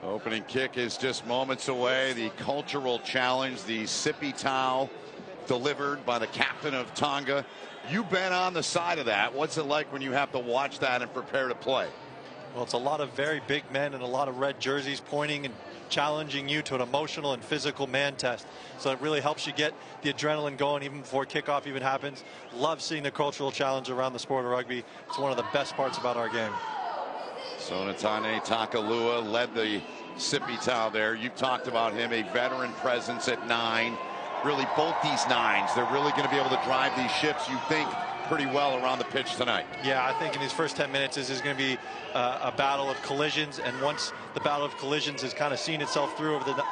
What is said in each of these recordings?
Opening kick is just moments away. The cultural challenge, the sippy towel delivered by the captain of Tonga. You've been on the side of that. What's it like when you have to watch that and prepare to play? Well, it's a lot of very big men and a lot of red jerseys pointing and challenging you to an emotional and physical man test. So it really helps you get the adrenaline going even before kickoff even happens. Love seeing the cultural challenge around the sport of rugby. It's one of the best parts about our game. Sonatane Takalua led the sippy towel there. You've talked about him, a veteran presence at 9. Really, both these 9s, they're really going to be able to drive these ships, you think, pretty well around the pitch tonight. Yeah, I think in these first 10 minutes, this is going to be a battle of collisions. And once the battle of collisions has kind of seen itself through over the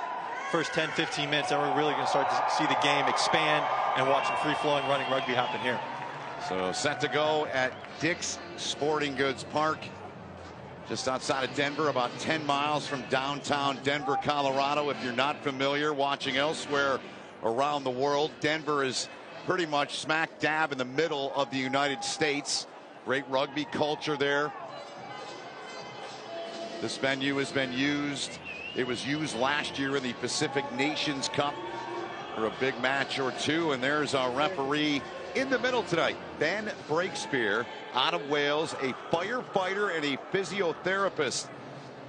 first 10, 15 minutes, then we're really going to start to see the game expand and watch some free-flowing running rugby happen here. So set to go at Dick's Sporting Goods Park, just outside of Denver, about 10 miles from downtown Denver, Colorado. If you're not familiar, watching elsewhere around the world, Denver is pretty much smack dab in the middle of the United States. Great rugby culture there. This venue has been used. It was used last year in the Pacific Nations Cup for a big match or two. And there's our referee in the middle tonight, Ben Breakspear, out of Wales, a firefighter and a physiotherapist.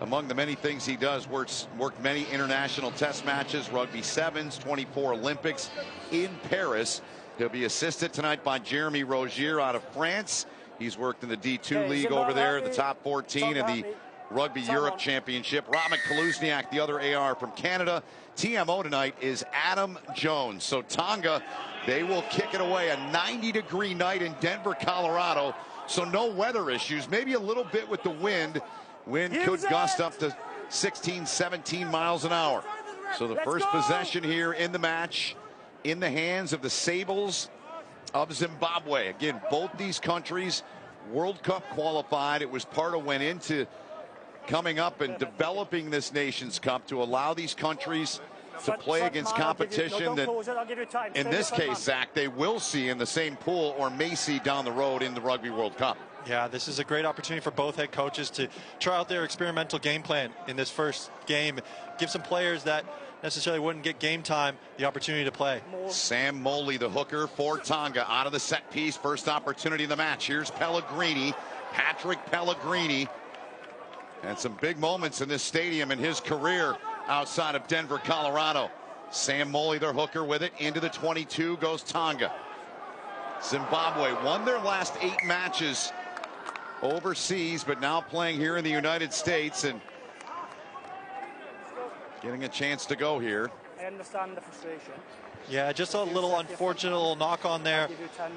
Among the many things he does, worked many international test matches, rugby sevens, 24 Olympics in Paris. He'll be assisted tonight by Jeremy Rogier out of France. He's worked in the D2 league over there, the top 14 in the Rugby Europe Championship. Robin Kaluzniak, the other AR from Canada. TMO tonight is Adam Jones. So Tonga, they will kick it away. A 90-degree night in Denver, Colorado. So no weather issues, maybe a little bit with the wind. Wind could gust up to 16, 17 miles an hour. So the first possession here in the match in the hands of the Sables of Zimbabwe. Again, both these countries World Cup qualified. It was part of went into coming up and developing this Nations Cup to allow these countries to play against competition that, in this case, Zach, they will see in the same pool or may see down the road in the Rugby World Cup. Yeah, this is a great opportunity for both head coaches to try out their experimental game plan in this first game. Give some players that necessarily wouldn't get game time the opportunity to play. Sam Moley, the hooker for Tonga, out of the set piece. First opportunity in the match. Here's Pellegrini, Patrick Pellegrini. And some big moments in this stadium in his career outside of Denver, Colorado. Sam Moley, their hooker, with it. Into the 22 goes Tonga. Zimbabwe won their last 8 matches overseas, but now playing here in the United States and getting a chance to go here. I understand the frustration. Yeah, just a little unfortunate little knock on there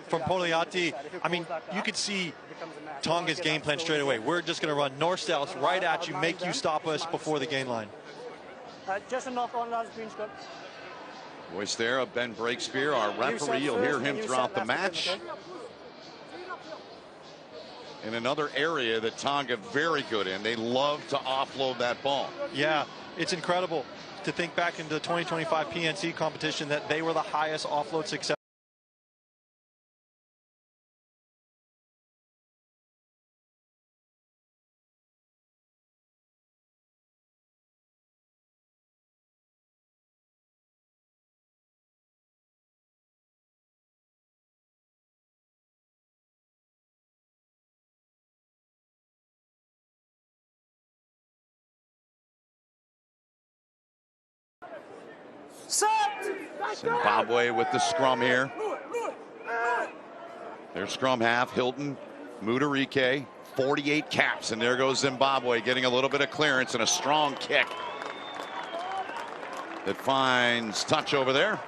from Poliati. I mean, you could see Tonga's game plan straight away. We're just going to run north-south right at you, make you stop us before the gain line. Just a knock on, lads, green scrub. Voice there of Ben Breakspear, our referee. You'll hear him throughout the match. In another area that Tonga very good in. They love to offload that ball. Yeah, it's incredible to think back into the 2025 PNC competition that they were the highest offload success. Zimbabwe with the scrum here. Their scrum half, Hilton Mudarike, 48 caps, and there goes Zimbabwe getting a little bit of clearance and a strong kick that finds touch over there.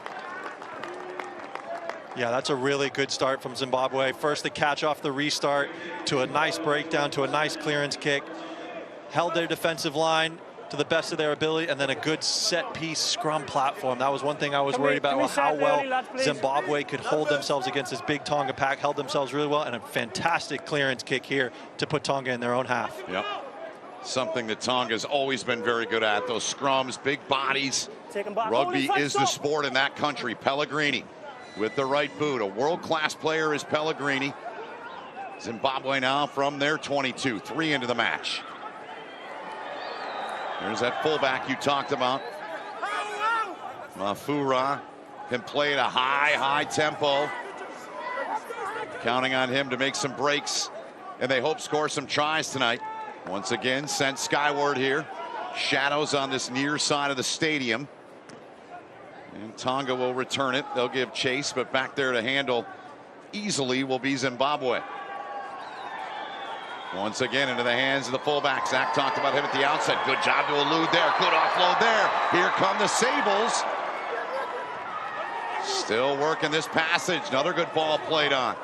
Yeah, that's a really good start from Zimbabwe. First the catch off the restart to a nice breakdown to a nice clearance kick. Held their defensive line to the best of their ability, and then a good set-piece scrum platform. That was one thing I was worried about, how well Zimbabwe could hold themselves against this big Tonga pack. Held themselves really well, and a fantastic clearance kick here to put Tonga in their own half. Yep. Something that Tonga's always been very good at, those scrums, big bodies. Rugby is the sport in that country. Pellegrini with the right boot. A world-class player is Pellegrini. Zimbabwe now from their 22, 3 into the match. There's that fullback you talked about. Mafura can play at a high tempo. Counting on him to make some breaks, and they hope score some tries tonight. Once again, sent skyward here. Shadows on this near side of the stadium. And Tonga will return it. They'll give chase, but back there to handle easily will be Zimbabwe. Once again into the hands of the fullback. Zach talked about him at the outset. Good job to elude there. Good offload there. Here come the Sables. Still working this passage. Another good ball played on.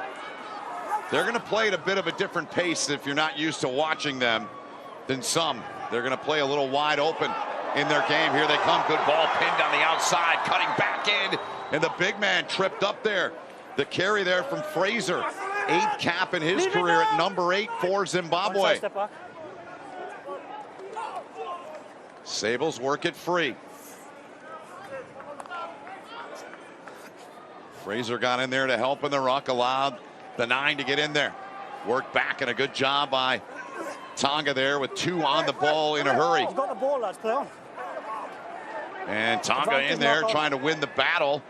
They're going to play at a bit of a different pace if you're not used to watching them than some. They're going to play a little wide open in their game. Here they come. Good ball pinned on the outside. Cutting back in. And the big man tripped up there. The carry there from Fraser. 8th cap in his career at number 8 for Zimbabwe. Sables work it free. Fraser got in there to help in the ruck, allowed the 9 to get in there. Worked back, and a good job by Tonga there with 2 on the ball in a hurry. I've got the ball, lads, play on. And Tonga in there trying to win the battle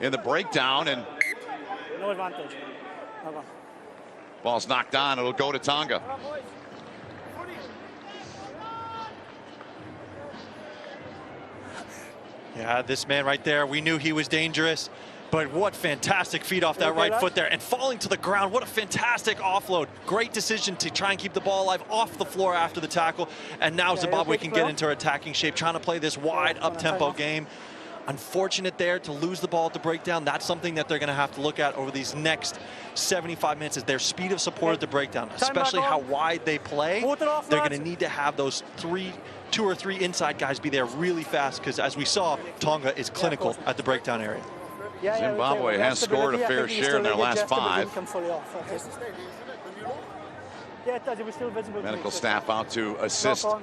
in the breakdown, and no advantage. Ball's knocked on. It'll go to Tonga. Yeah, this man right there, we knew he was dangerous, but what fantastic feet off that right foot there, and falling to the ground. What a fantastic offload. Great decision to try and keep the ball alive off the floor after the tackle, and now Zimbabwe can get into attacking shape, trying to play this wide up-tempo game. Unfortunate there to lose the ball at the breakdown. That's something that they're going to have to look at over these next 75 minutes, is their speed of support at the breakdown, especially how wide they play. They're going to need to have those two or three inside guys be there really fast, because as we saw, Tonga is clinical at the breakdown area. Zimbabwe has scored a fair share in their last 5. Medical staff out to assist one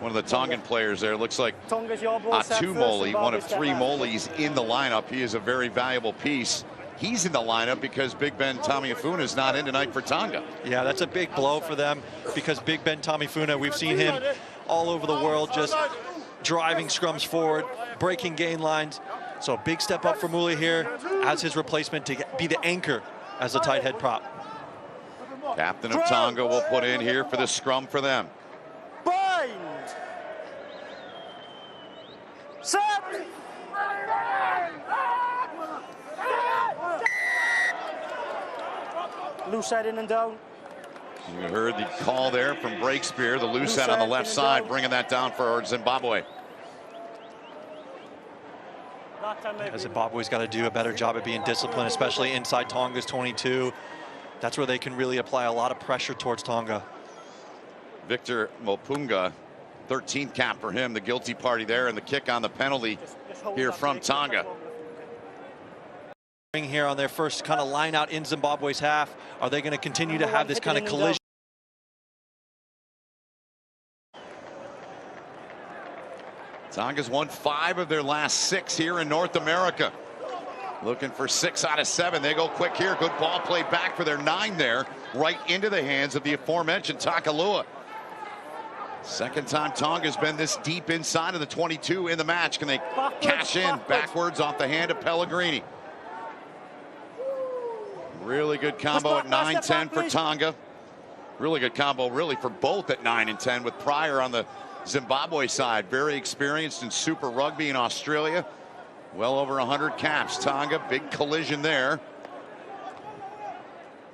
of the Tongan players there. Looks like Atumoli, one of 3 Molis in the lineup. He is a very valuable piece. He's in the lineup because Big Ben Tamifuna is not in tonight for Tonga. Yeah, that's a big blow for them, because Big Ben Tamifuna, we've seen him all over the world just driving scrums forward, breaking gain lines. So a big step up for Muli here as his replacement to be the anchor as a tight head prop. Captain of Tonga will put in here for the scrum for them. Bind. Set. Loose side in and down. You heard the call there from Breakspear, the loose set on the left side, bringing that down for Zimbabwe. Zimbabwe's got to do a better job at being disciplined, especially inside Tonga's 22. That's where they can really apply a lot of pressure towards Tonga. Victor Mopunga, 13th cap for him, the guilty party there, and the kick on the penalty here from Tonga. Here on their first kind of line out in Zimbabwe's half. Are they going to continue to have this kind of collision? Tonga's won 5 of their last 6 here in North America. Looking for 6 out of 7. They go quick here. Good ball play back for their 9 there, right into the hands of the aforementioned Takalua. Second time Tonga's been this deep inside of the 22 in the match. Can they cash in backwards off the hand of Pellegrini? Really good combo at 9-10 for Tonga. Really good combo really for both at 9 and 10, with Pryor on the Zimbabwe side. Very experienced in Super Rugby in Australia. Well over 100 caps. Tonga, big collision there.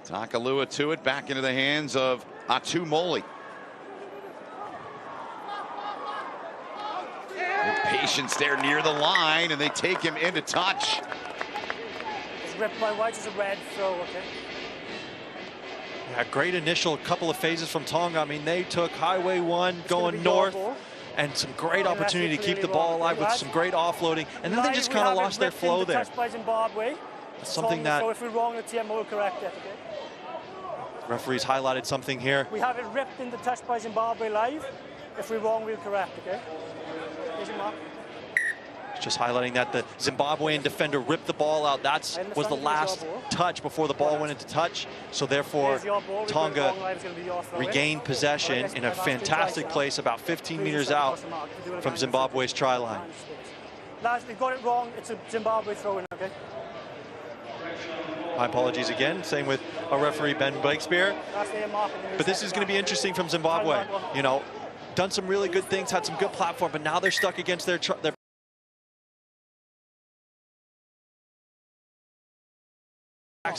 Takalua to it, back into the hands of Atumoli. Good patience there near the line, and they take him into touch. It's ripped by white, it's a red throw, okay? Yeah, great initial couple of phases from Tonga. I mean, they took Highway 1 going north, and some great opportunity to keep the ball alive with some great offloading, and then they just kind of lost their flow there. By Zimbabwe. Something that, so if we're wrong, the TMO will correct it, okay? Referees highlighted something here. We have it ripped into touch by Zimbabwe live. If we're wrong, we'll correct, okay? Here's your mark. Just highlighting that the Zimbabwean defender ripped the ball out. That was the last touch before the ball went into touch. So therefore, Tonga regained possession in a fantastic place about 15 meters out from Zimbabwe's try line. Lads, we've got it wrong. It's a Zimbabwe throw-in, okay? My apologies again. Same with our referee, Ben Breakspear. But this is going to be interesting from Zimbabwe. You know, done some really good things, had some good platform, but now they're stuck against their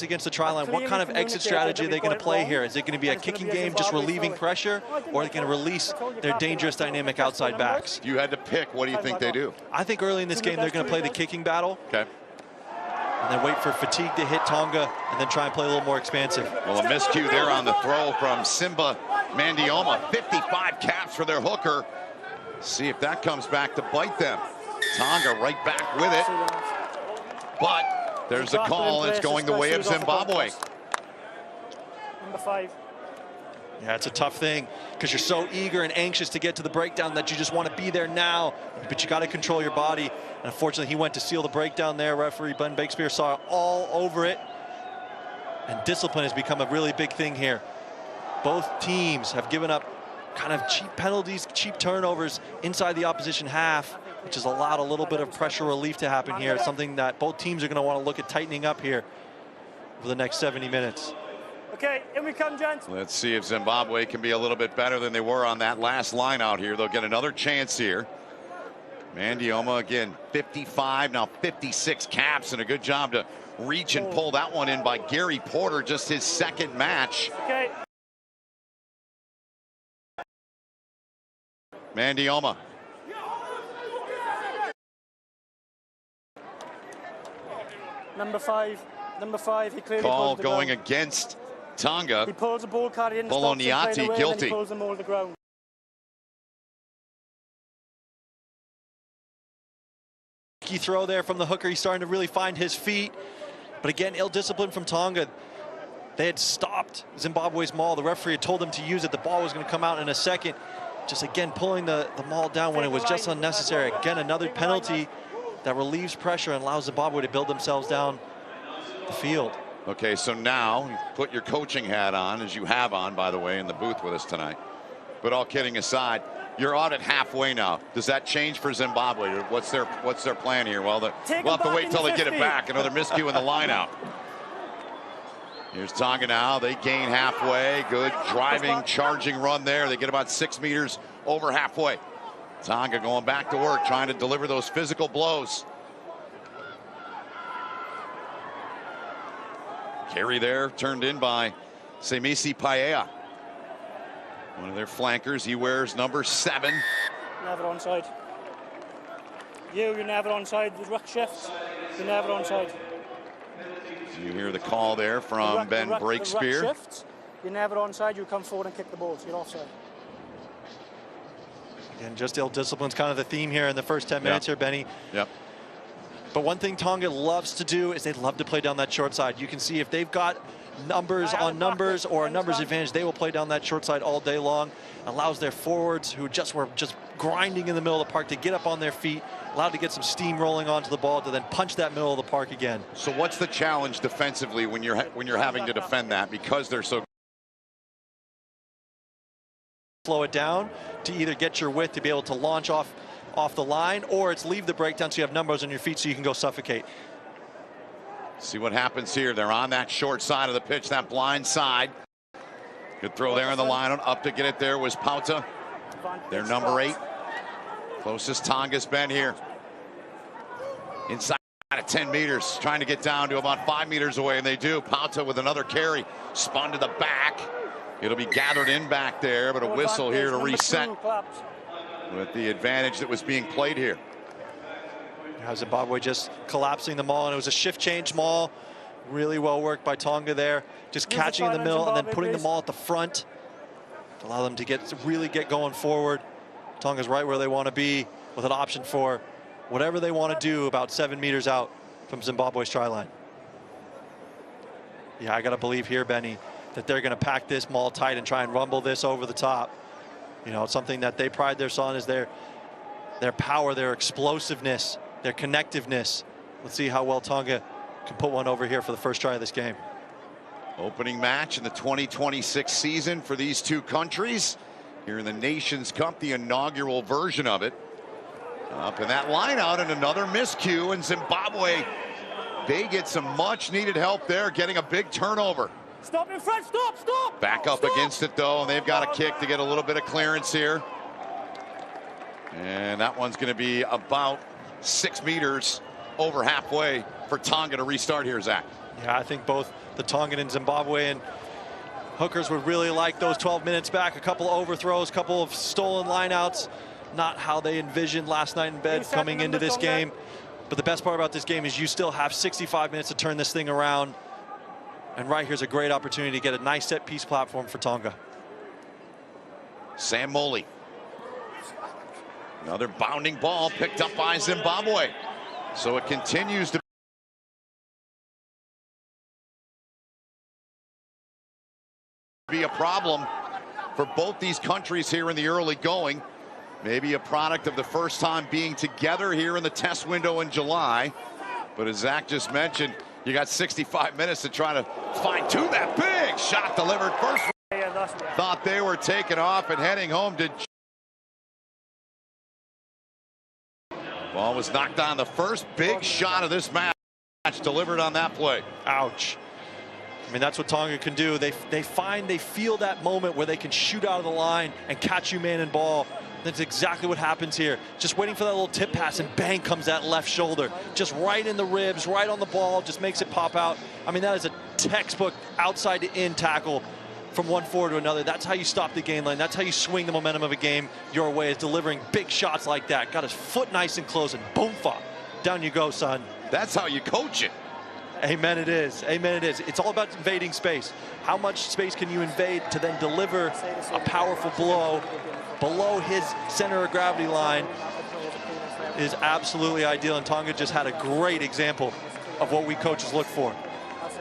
against the try line. What kind of exit strategy are they going to play here? Is it going to be a kicking game, just relieving pressure, or are they going to release their dangerous dynamic outside backs? If you had to pick, what do you think they do? I think early in this game they're going to play the kicking battle. Okay. And then wait for fatigue to hit Tonga, and then try and play a little more expansive. Well, a miscue there on the throw from Simba Mandioma. 55 caps for their hooker. See if that comes back to bite them. Tonga right back with it. But there's the call, and it's going the way of Zimbabwe. Number 5. Yeah, it's a tough thing because you're so eager and anxious to get to the breakdown that you just want to be there now, but you got to control your body. And unfortunately, he went to seal the breakdown there. Referee Ben Breakspear saw all over it. And discipline has become a really big thing here. Both teams have given up kind of cheap penalties, cheap turnovers inside the opposition half, which has allowed a little bit of pressure relief to happen here. It's something that both teams are going to want to look at tightening up here for the next 70 minutes. Okay, in we come, gents. Let's see if Zimbabwe can be a little bit better than they were on that last line out here. They'll get another chance here. Mandioma, again, 55, now 56 caps, and a good job to reach and pull that one in by Gary Porter, just his second match. Okay. Mandioma Number five, he clearly Call pulls the going ground. against Tonga. He pulls the ball carrier in, Bologniati guilty. he pulls them all to the ground. Key throw there from the hooker. He's starting to really find his feet. But again, ill discipline from Tonga. They had stopped Zimbabwe's maul. The referee had told them to use it. The ball was going to come out in a second. Just again pulling the maul down when it was just unnecessary. Again, another penalty that relieves pressure and allows Zimbabwe to build themselves down the field. Okay, so now you put your coaching hat on, as you have on, by the way, in the booth with us tonight. But all kidding aside, you're out at halfway now. Does that change for Zimbabwe? What's their plan here? Well, we'll have to wait till they get it back. Another miscue in the line out. Here's Tonga now. They gain halfway. Good driving, charging run there. They get about 6 meters over halfway. Tonga going back to work, trying to deliver those physical blows. Carry there, turned in by Semisi Paea. One of their flankers. He wears number 7. Never onside. You're never onside. The ruck shift, you're never onside. You hear the call there from Ben Breakspear. The ruck shift, you're never onside. You come forward and kick the ball, so you're offside. And just ill discipline's kind of the theme here in the first 10 minutes here, Benny. Yep. But one thing Tonga loves to do is they love to play down that short side. You can see if they've got numbers on numbers or a numbers advantage, they will play down that short side all day long. Allows their forwards, who were just grinding in the middle of the park, to get up on their feet, allowed to get some steam rolling onto the ball to then punch that middle of the park again. So what's the challenge defensively when you're having to defend that, because they're so slow it down to either get your width to be able to launch off the line, or it's leave the breakdown so you have numbers on your feet so you can go suffocate. See what happens here. They're on that short side of the pitch, that blind side. Good throw there in the line. Up to get it there was Pauta. Their number 8. Closest Tonga's been here. Inside of 10 meters, trying to get down to about 5 meters away, and they do. Pauta with another carry, spun to the back. It'll be gathered in back there, but a whistle here to reset with the advantage that was being played here. Zimbabwe just collapsing the maul, and it was a shift change maul. Really well worked by Tonga there, just catching in the middle and then putting the maul at the front to allow them to really get going forward. Tonga's right where they want to be, with an option for whatever they want to do about 7 meters out from Zimbabwe's try line. Yeah, I got to believe here, Benny, that they're going to pack this maul tight and try and rumble this over the top. You know, it's something that they pride themselves on, is their power, their explosiveness, their connectiveness. Let's see how well Tonga can put one over here for the first try of this game. Opening match in the 2026 season for these two countries here in the Nations Cup, the inaugural version of it. Up in that line out, and another miscue, and Zimbabwe, they get some much needed help there, getting a big turnover. Stop in front, stop! Back up against it though, and they've got a kick to get a little bit of clearance here. And that one's going to be about 6 meters over halfway for Tonga to restart here, Zach. Yeah, I think both the Tongan and Zimbabwean hookers would really like those 12 minutes back. A couple of overthrows, a couple of stolen lineouts. Not how they envisioned last night in bed coming into this game. But the best part about this game is you still have 65 minutes to turn this thing around. And right here's a great opportunity to get a nice set piece platform for Tonga. Sam Moley. Another bounding ball picked up by Zimbabwe. So it continues to be a problem for both these countries here in the early going. Maybe a product of the first time being together here in the test window in July. But as Zach just mentioned, you got 65 minutes to try to fine-tune that big shot delivered first. Thought they were taking off and heading home. Ball was knocked on. The first big shot of this match delivered on that play. Ouch. I mean, that's what Tonga can do. They feel that moment where they can shoot out of the line and catch you man and ball. That's exactly what happens here. Just waiting for that little tip pass, and bang comes that left shoulder. Just right in the ribs, right on the ball, just makes it pop out. I mean, that is a textbook outside to in tackle from one forward to another. That's how you stop the game line. That's how you swing the momentum of a game your way, is delivering big shots like that. Got his foot nice and close, and boom, fa. Down you go, son. That's how you coach it. Amen it is. Amen it is. It's all about invading space. How much space can you invade to then deliver a powerful blow below his center of gravity line is absolutely ideal. And Tonga just had a great example of what we coaches look for.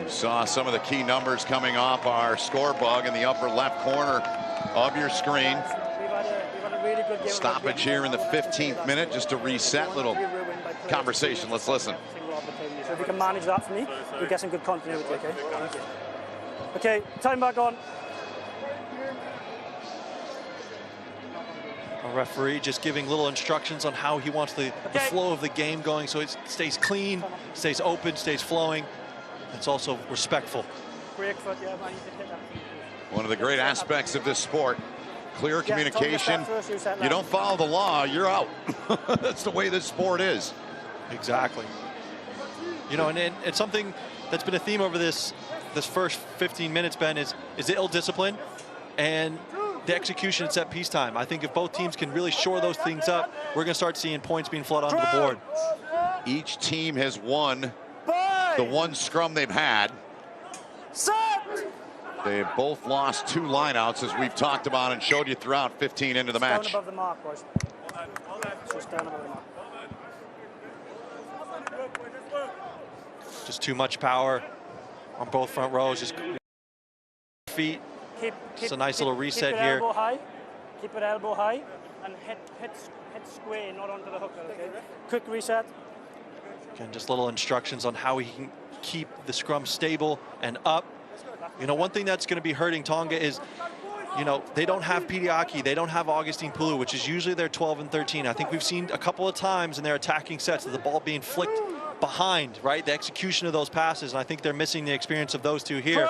You saw some of the key numbers coming off our score bug in the upper left corner of your screen. Stoppage here in the 15th minute just to reset. Little conversation. Let's listen. So if you can manage that for me, we'll get some good continuity, okay? Thank you. Okay, time back on. A referee just giving little instructions on how he wants the flow of the game going, so it stays clean, stays open, stays flowing. It's also respectful. One of the great aspects of this sport, clear communication. You don't follow the law, you're out. That's the way this sport is. Exactly. You know, and it's something that's been a theme over this first 15 minutes, Ben, is the ill discipline and the execution at set piece time. I think if both teams can really shore those things up, we're going to start seeing points being flooded onto the board. Each team has won the one scrum they've had. They've both lost 2 lineouts, as we've talked about and showed you throughout 15 into the match. Down above the mark, boys. Just down above the mark. Just too much power on both front rows. Just feet. Just a nice little reset keep it here. Elbow high. Keep it elbow high and hit square, not onto the hooker. Okay. Quick reset. Again, just little instructions on how he can keep the scrum stable and up. You know, one thing that's going to be hurting Tonga is, you know, they don't have Pidiaki, they don't have Augustine Pulu, which is usually their 12 and 13. I think we've seen a couple of times in their attacking sets of the ball being flicked behind, right? The execution of those passes, and I think they're missing the experience of those two here.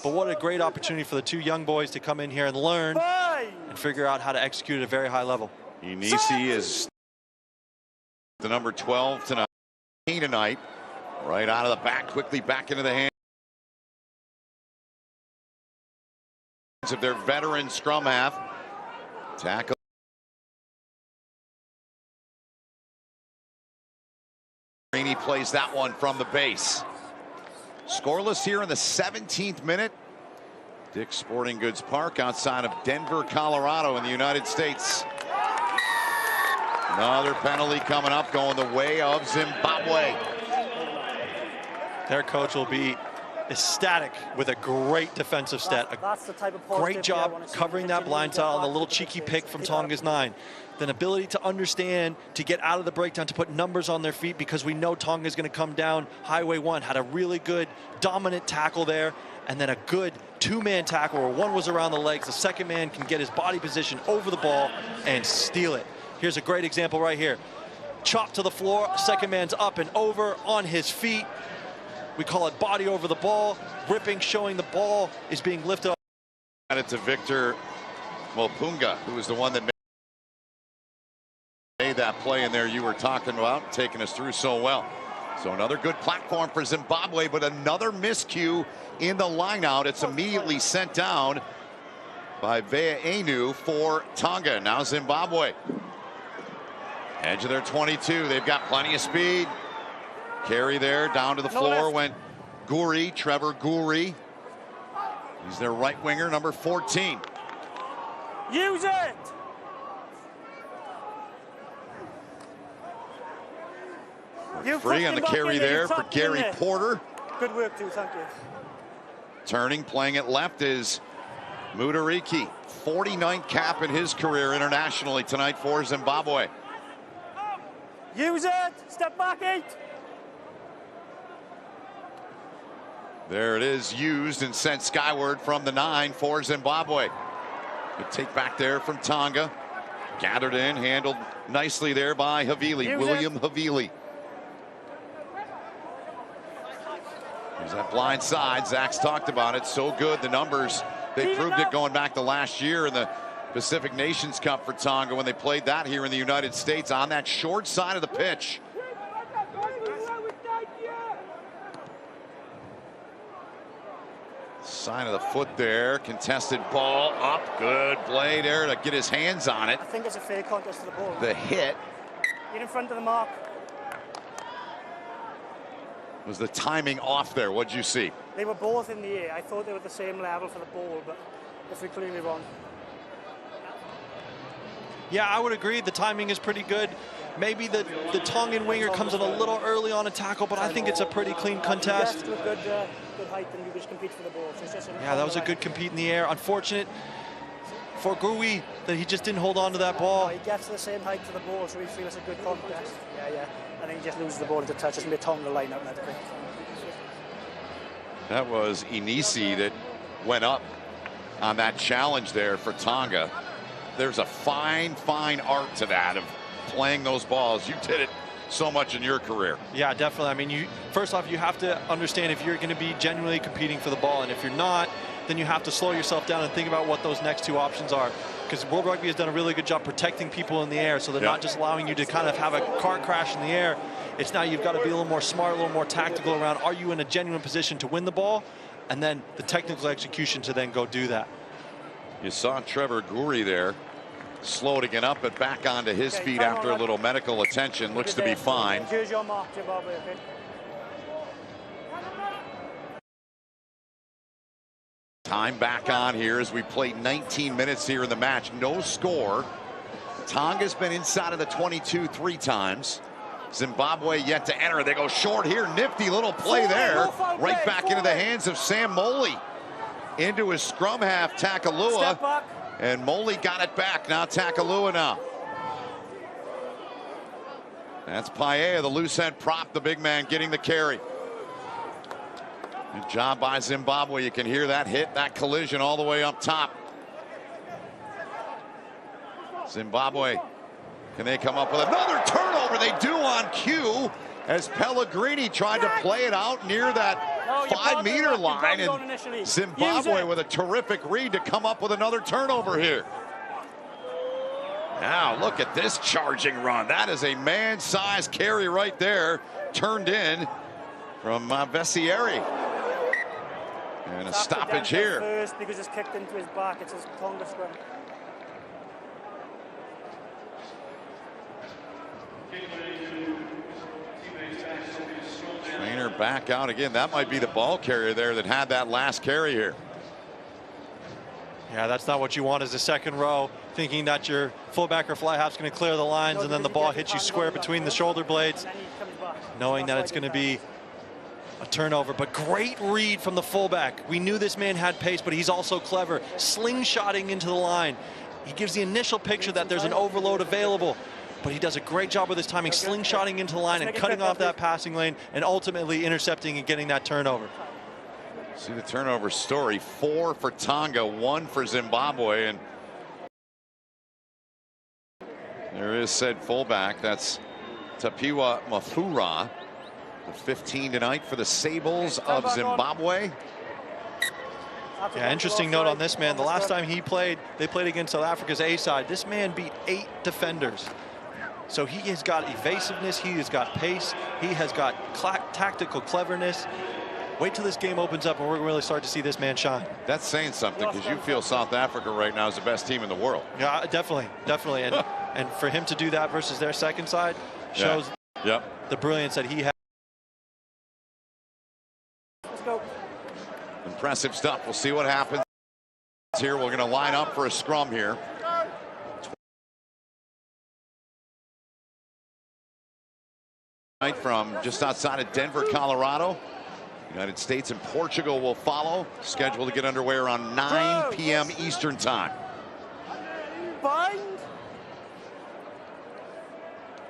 But what a great opportunity for the 2 young boys to come in here and learn and figure out how to execute at a very high level. Inisi is the number 12 tonight. Right out of the back, quickly back into the hands of their veteran scrum half. Tackle. He plays that one from the base. Scoreless here in the 17th minute. Dick's Sporting Goods Park outside of Denver, Colorado in the United States. Another penalty coming up, going the way of Zimbabwe. Their coach will be ecstatic with a great defensive stat. That's the type of great job covering that blind side on the little cheeky pick from Tonga's 9. An ability to understand, to get out of the breakdown, to put numbers on their feet, because we know Tonga is going to come down Highway 1. Had a really good dominant tackle there, and then a good 2-man tackle where one was around the legs. The second man can get his body position over the ball and steal it. Here's a great example right here. Chop to the floor, second man's up and over on his feet. We call it body over the ball, ripping, showing the ball is being lifted up. And it's to Victor Mopunga, who was the one that made that play in there you were talking about, taking us through so well. So another good platform for Zimbabwe, but another miscue in the lineout. It's immediately sent down by Veaenu for Tonga. Now Zimbabwe. Edge of their 22. They've got plenty of speed. Carry there, down to the floor went Guri, Trevor Guri. He's their right winger, number 14. Use it! Free on the carry there for Gary Porter. Good work, too, thank you. Turning, playing it left is Mudariki. 49th cap in his career internationally tonight for Zimbabwe. Use it! Step back 8! There it is, used and sent skyward from the 9 for Zimbabwe. Good take back there from Tonga. Gathered in, handled nicely there by Havili, William Havili. There's that blind side. Zach's talked about it. So good. The numbers, they proved it going back to last year in the Pacific Nations Cup for Tonga when they played that here in the United States on that short side of the pitch. Sign of the foot there. Contested ball up. Good play there to get his hands on it. I think it's a fair contest to the ball. The hit. Get in front of the mark. Was the timing off there? What'd you see? They were both in the air. I thought they were the same level for the ball, but if we're clearly wrong. Yeah, I would agree. The timing is pretty good. Maybe the Tongan winger comes in a little early on a tackle, but I think it's a pretty clean contest. To a good height, and you just compete for the ball. So it's just Yeah, that was a good compete in the air. Unfortunate for Gui that he just didn't hold on to that ball. He gets to the same height to the ball, so he feels it's a good contest. Yeah. And then he just loses the ball into touch. It's going to be a Tonga line up medically. That was Inisi that went up on that challenge there for Tonga. There's a fine art to that of playing those balls. You did it so much in your career. Yeah, definitely. I mean, first off, you have to understand if you're going to be genuinely competing for the ball, and if you're not, then you have to slow yourself down and think about what those next two options are. Because World Rugby has done a really good job protecting people in the air, so they're not just allowing you to kind of have a car crash in the air. It's now you've got to be a little more smart, a little more tactical around, are you in a genuine position to win the ball? And then the technical execution to then go do that. You saw Trevor Guri there, slow to get up, but back onto his feet after a little medical attention. Looks to be fine. Here's your mark, Zimbabwe, okay? Time back on here as we play 19 minutes here in the match. No score. Tonga's been inside of the 22 3 times. Zimbabwe yet to enter. They go short here. Nifty little play there. Right back into the hands of Sam Moley. Into his scrum half, Takalua. And Moley got it back. Now Takalua now. That's Paea, the loose head prop, the big man getting the carry. Good job by Zimbabwe. You can hear that hit, that collision all the way up top. Zimbabwe, can they come up with another turnover? They do on cue as Pellegrini tried to play it out near that 5-meter line, and Zimbabwe with a terrific read to come up with another turnover here. Now look at this charging run. That is a man-sized carry right there, turned in from Vessieri. And a stoppage here. First because it's kicked into his back. It's his Tonga scrum. Trainer back out again. That might be the ball carrier there that had that last carry here. Yeah, that's not what you want as a second row, thinking that your fullback or fly half's going to clear the lines and then the ball hits you square between the shoulder blades, knowing that it's going to be a turnover. But great read from the fullback. We knew this man had pace, but he's also clever, slingshotting into the line. He gives the initial picture that there's an overload available, but he does a great job with his timing, slingshotting into the line and cutting off that passing lane and ultimately intercepting and getting that turnover. See the turnover story, 4 for Tonga, 1 for Zimbabwe, and there is said fullback. That's Tapiwa Mafura, the 15 tonight for the Sables of Zimbabwe. Yeah, interesting note on this man. The last time they played against South Africa's A side. This man beat 8 defenders. So he has got evasiveness, he has got pace, he has got tactical cleverness. Wait till this game opens up and we're going to really start to see this man shine. That's saying something, because you feel South Africa right now is the best team in the world. Yeah, definitely. And for him to do that versus their second side shows the brilliance that he has. Let's go. Impressive stuff. We'll see what happens here. We're going to line up for a scrum here. From just outside of Denver, Colorado. United States and Portugal will follow. Scheduled to get underway around 9 p.m. Eastern time. Bind.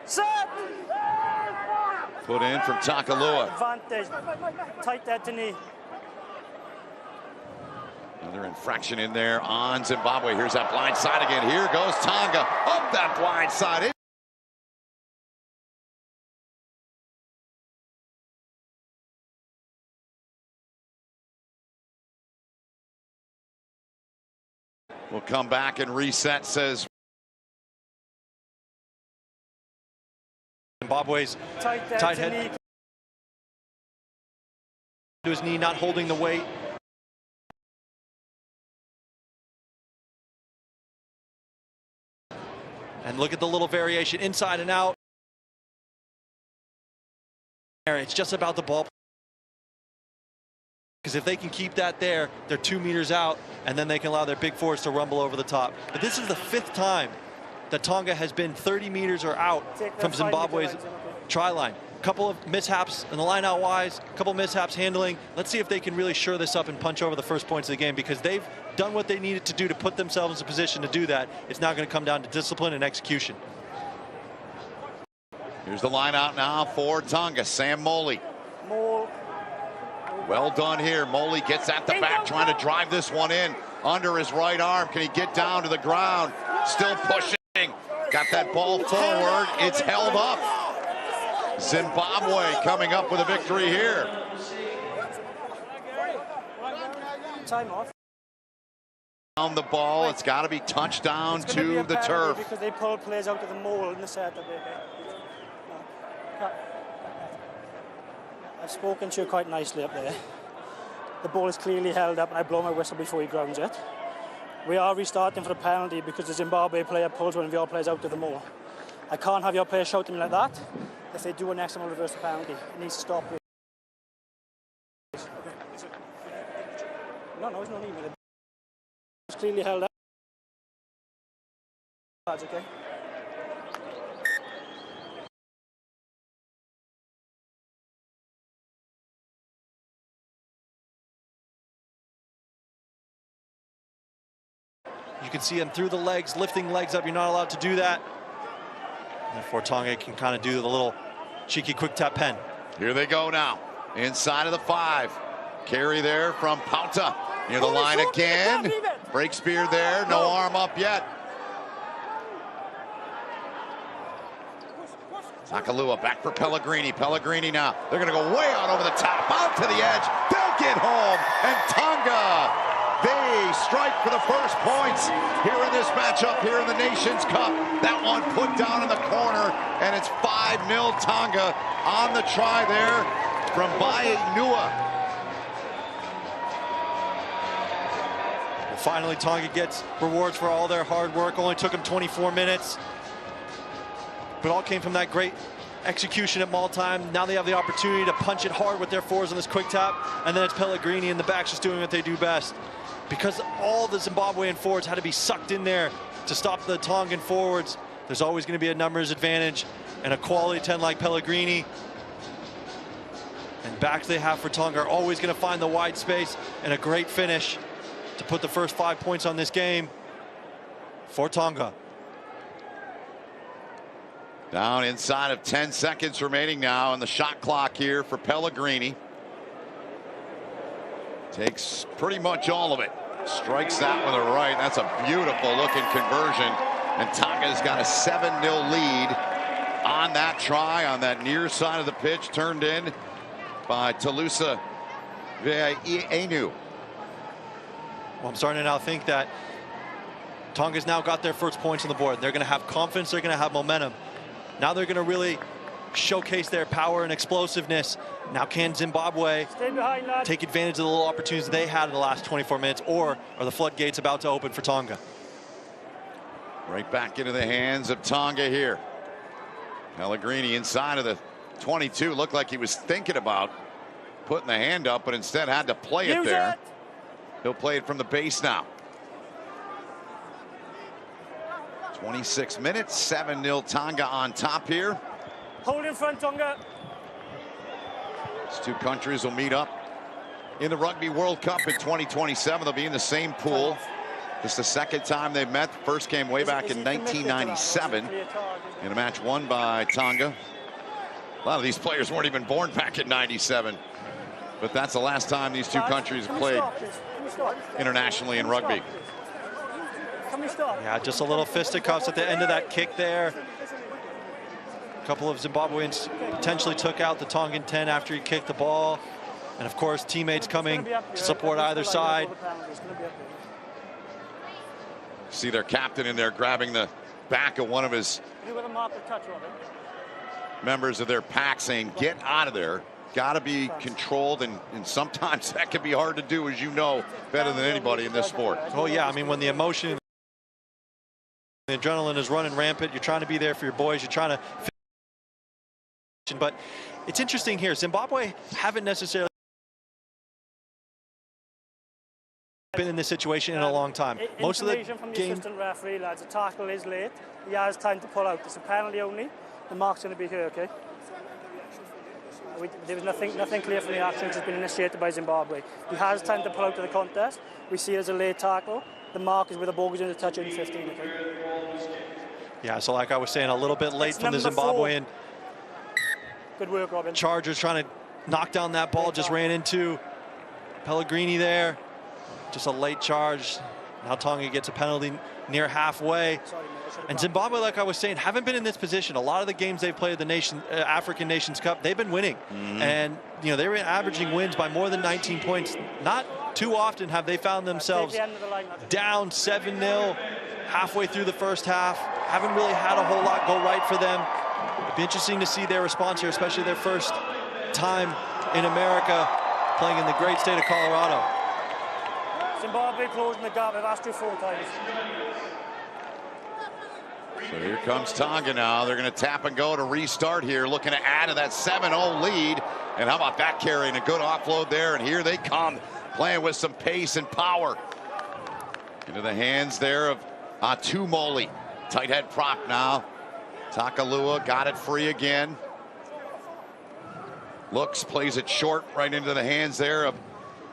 Set. Put in from Takalua. Advantage. Tight that to knee. Another infraction in there on Zimbabwe. Here's that blind side again. Here goes Tonga up that blind side. We'll come back and reset, says Zimbabwe's tight head to his knee, not holding the weight. And look at the little variation inside and out. It's just about the ball. Because if they can keep that there, they're 2 meters out, and then they can allow their big forwards to rumble over the top. But this is the 5th time that Tonga has been 30 meters or out from Zimbabwe's try line. A couple of mishaps in the line out wise, a couple of mishaps handling. Let's see if they can really shore this up and punch over the first points of the game, because they've done what they needed to do to put themselves in a position to do that. It's now going to come down to discipline and execution. Here's the line out now for Tonga. Sam Moley. Well done here. Moley gets at the back, trying to drive this one in under his right arm. Can he get down to the ground? Still pushing. Got that ball forward. It's held up. Zimbabwe coming up with a victory here. Time off. On the ball, it's got to be touched down to the turf. Because they pull players out of the mole in the set. I've spoken to you quite nicely up there. The ball is clearly held up, and I blow my whistle before he grounds it. We are restarting for a penalty because the Zimbabwe player pulls one of your players out of the mole. I can't have your player shouting me like that. If they do, next time I'll reverse the penalty. It needs to stop. No, it's not even. It's clearly held up. That's okay. You can see him through the legs, lifting legs up. You're not allowed to do that. Therefore, Tonga can kind of do the little cheeky quick tap pen. Here they go now. Inside of the 5. Carry there from Pauta. Near the line again. Break spear there. No arm up yet. Zakalua back for Pellegrini. Pellegrini now. They're going to go way out over the top. Out to the edge. They'll get home. And Tonga, they strike for the first points here in this matchup here in the Nations Cup. That one put down in the corner, and it's 5-0 Tonga on the try there from Bainua. Finally, Tonga gets rewards for all their hard work. Only took them 24 minutes. But all came from that great execution at maul time. Now they have the opportunity to punch it hard with their forwards on this quick tap. And then it's Pellegrini in the back just doing what they do best. Because all the Zimbabwean forwards had to be sucked in there to stop the Tongan forwards. There's always going to be a numbers advantage. And a quality 10 like Pellegrini and backs they have for Tonga are always going to find the wide space, and a great finish to put the first 5 points on this game for Tonga. Down inside of 10 seconds remaining now on the shot clock here for Pellegrini. Takes pretty much all of it. Strikes that with a right. That's a beautiful looking conversion. And Tonga's got a 7-0 lead on that try on that near side of the pitch, turned in by Talusa Veainu. Well, I'm starting to now think that Tonga's now got their first points on the board. They're going to have confidence. They're going to have momentum. Now they're going to really showcase their power and explosiveness. Now can Zimbabwe take advantage of the little opportunities they had in the last 24 minutes, or are the floodgates about to open for Tonga? Right back into the hands of Tonga here. Pellegrini inside of the 22. Looked like he was thinking about putting the hand up, but instead had to play it there. He'll play it from the base now. 26 minutes, 7-0 Tonga on top here. Hold in front, Tonga. These two countries will meet up in the Rugby World Cup in 2027. They'll be in the same pool. It's the second time they've met. The first game way back in 1997 in a match won by Tonga. A lot of these players weren't even born back in 97. But that's the last time these two countries played internationally in rugby. Yeah, just a little fisticuffs at the end of that kick there. A couple of Zimbabweans potentially took out the Tongan 10 after he kicked the ball. And of course, teammates coming to support either side. See their captain in there grabbing the back of one of his members of their pack, saying, "Get out of there." Got to be controlled, and sometimes that can be hard to do, as you know, better than anybody in this sport. Oh yeah, I mean, when the emotion, the adrenaline is running rampant, you're trying to be there for your boys, you're trying to. But it's interesting here, Zimbabwe haven't necessarily been in this situation in a long time. Most of the from the game. assistant referee, lads, the tackle is late. He has time to pull out. It's a penalty only. The mark's going to be here, okay? There was nothing clear from the action which has been initiated by Zimbabwe. He has time to pull out of the contest. We see it as a late tackle. The mark is where the ball goes into touch in 15, okay? Yeah, so like I was saying, a little bit late from the Zimbabwean. Good work, Robin. Chargers trying to knock down that ball, just ran into Pellegrini there. Just a late charge. Now Tonga gets a penalty near halfway. And Zimbabwe, like I was saying, haven't been in this position. A lot of the games they've played the African Nations Cup, they've been winning. And, you know, they were averaging wins by more than 19 points. Not too often have they found themselves down 7-0 halfway through the first half. Haven't really had a whole lot go right for them. It'd be interesting to see their response here, especially their first time in America playing in the great state of Colorado. Zimbabwe closing the gap. They've asked you 4 times. So here comes Tonga now. They're going to tap and go to restart here, looking to add to that 7-0 lead. And how about that carry and a good offload there? And here they come, playing with some pace and power. Into the hands there of Atumoli. Tight head prop now. Takalua got it free again. Looks, plays it short right into the hands there of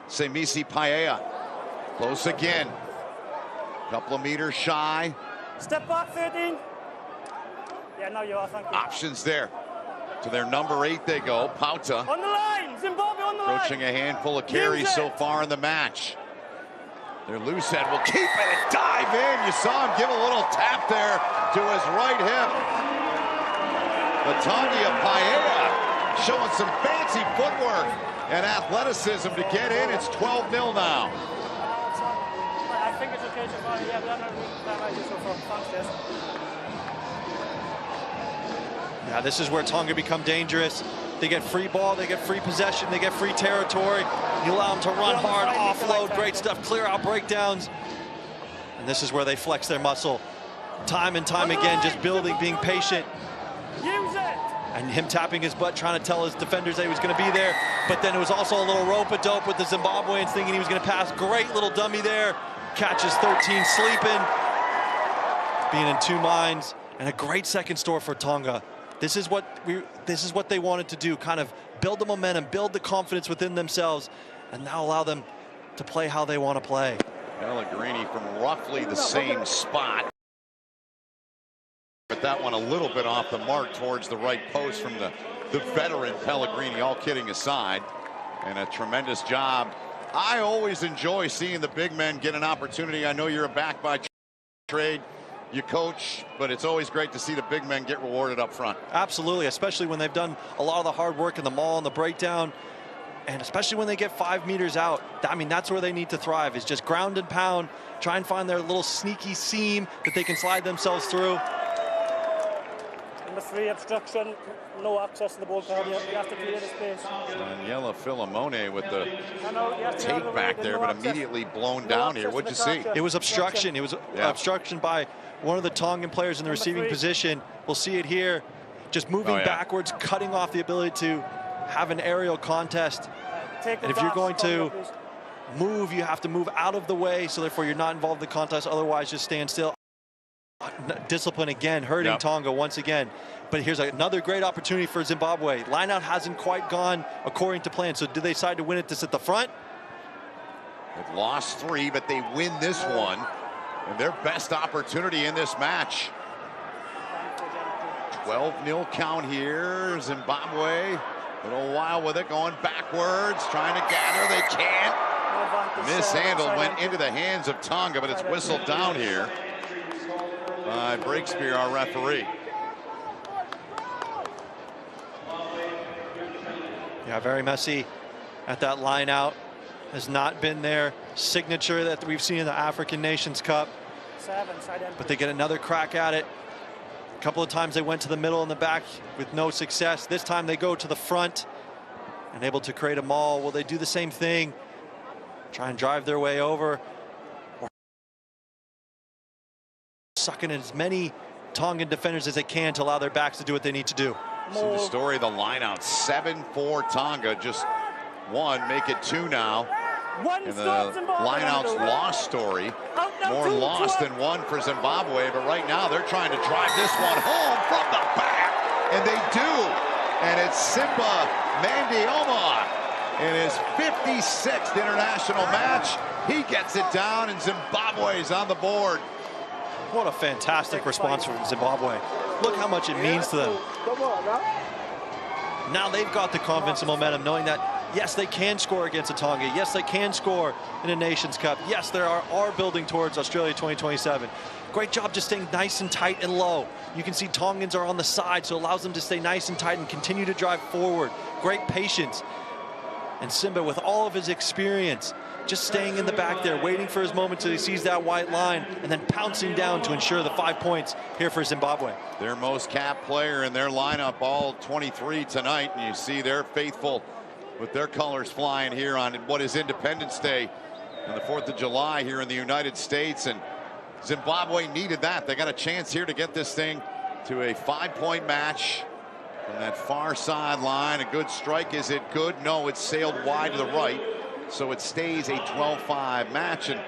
Semisi Paea. Close again. Couple of meters shy. Step back, 13. Yeah, no, you are. Thank you. Options there. To their number 8 they go. Pauta. On the line. Zimbabwe on the line. Approaching a handful of carries so far in the match. Their loose head will keep it and dive in. You saw him give a little tap there to his right hip. Batondia Paea showing some fancy footwork and athleticism to get in. It's 12-0 now. I think it's okay so far. Yeah, but I'm not really so far. Thanks, Jess. Yeah, this is where Tonga become dangerous. They get free ball, they get free possession, they get free territory. You allow them to run hard, offload, great stuff, clear out breakdowns. And this is where they flex their muscle. Time and time again, just building, being patient. Use it. And him tapping his butt, trying to tell his defenders that he was going to be there. But then it was also a little rope-a-dope with the Zimbabweans thinking he was going to pass. Great little dummy there. Catches 13 sleeping. Being in 2 minds. And a great second store for Tonga. This is what they wanted to do, kind of build the momentum, build the confidence within themselves, and now allow them to play how they want to play. Pellegrini from roughly the same spot. But that one a little bit off the mark towards the right post from the veteran Pellegrini, all kidding aside. And a tremendous job. I always enjoy seeing the big men get an opportunity. I know you're a back by trade. You coach, but it's always great to see the big men get rewarded up front. Absolutely, especially when they've done a lot of the hard work in the maul and the breakdown, and especially when they get 5 meters out. I mean, that's where they need to thrive, is just ground and pound, try and find their little sneaky seam that they can slide themselves through. Number 3, obstruction, no access to the ball carrier. You have to clear the space. Daniela Filimone with the take back there, but immediately blown down here. What'd you see? It was obstruction. It was obstruction by one of the Tongan players in the receiving position. We'll see it here. Just moving backwards, cutting off the ability to have an aerial contest. And if you're going to move, you have to move out of the way, so therefore you're not involved in the contest. Otherwise, just stand still. Discipline again, hurting Tonga once again. But here's another great opportunity for Zimbabwe. Lineout hasn't quite gone according to plan. So do they decide to win it this at the front? They've lost 3, but they win this one. And their best opportunity in this match. 12-0 count here. Zimbabwe, a little while with it, going backwards, trying to gather. They can't. Mishandled, went into the hands of Tonga, but it's whistled down here by Breakspear, our referee. Yeah, very messy at that line out. Has not been their signature that we've seen in the African Nations Cup. But they get another crack at it. A couple of times they went to the middle and the back with no success. This time they go to the front and able to create a maul. Will they do the same thing? Try and drive their way over. Or sucking in as many Tongan defenders as they can to allow their backs to do what they need to do. See the story of the line out. 7-4 Tonga, just 1, make it 2 now. in the lineouts loss story. More lost than won for Zimbabwe, but right now they're trying to drive this one home from the back, and they do. And it's Simba Mandioma in his 56th international match. He gets it down, and Zimbabwe is on the board. What a fantastic response from Zimbabwe. Look how much it means to them. Now they've got the confidence and momentum, knowing that, yes, they can score against a Tonga. Yes, they can score in a Nations Cup. Yes, they are building towards Australia 2027. Great job just staying nice and tight and low. You can see Tongans are on the side, so it allows them to stay nice and tight and continue to drive forward. Great patience. And Simba, with all of his experience, just staying in the back there, waiting for his moment till he sees that white line, and then pouncing down to ensure the 5 points here for Zimbabwe. Their most capped player in their lineup, all 23 tonight, and you see they're faithful with their colors flying here on what is Independence Day on the 4th of July here in the United States, and Zimbabwe needed that. They got a chance here to get this thing to a 5-point match from that far sideline. A good strike. Is it good? No, it's sailed wide to the right. So it stays a 12-5 match, and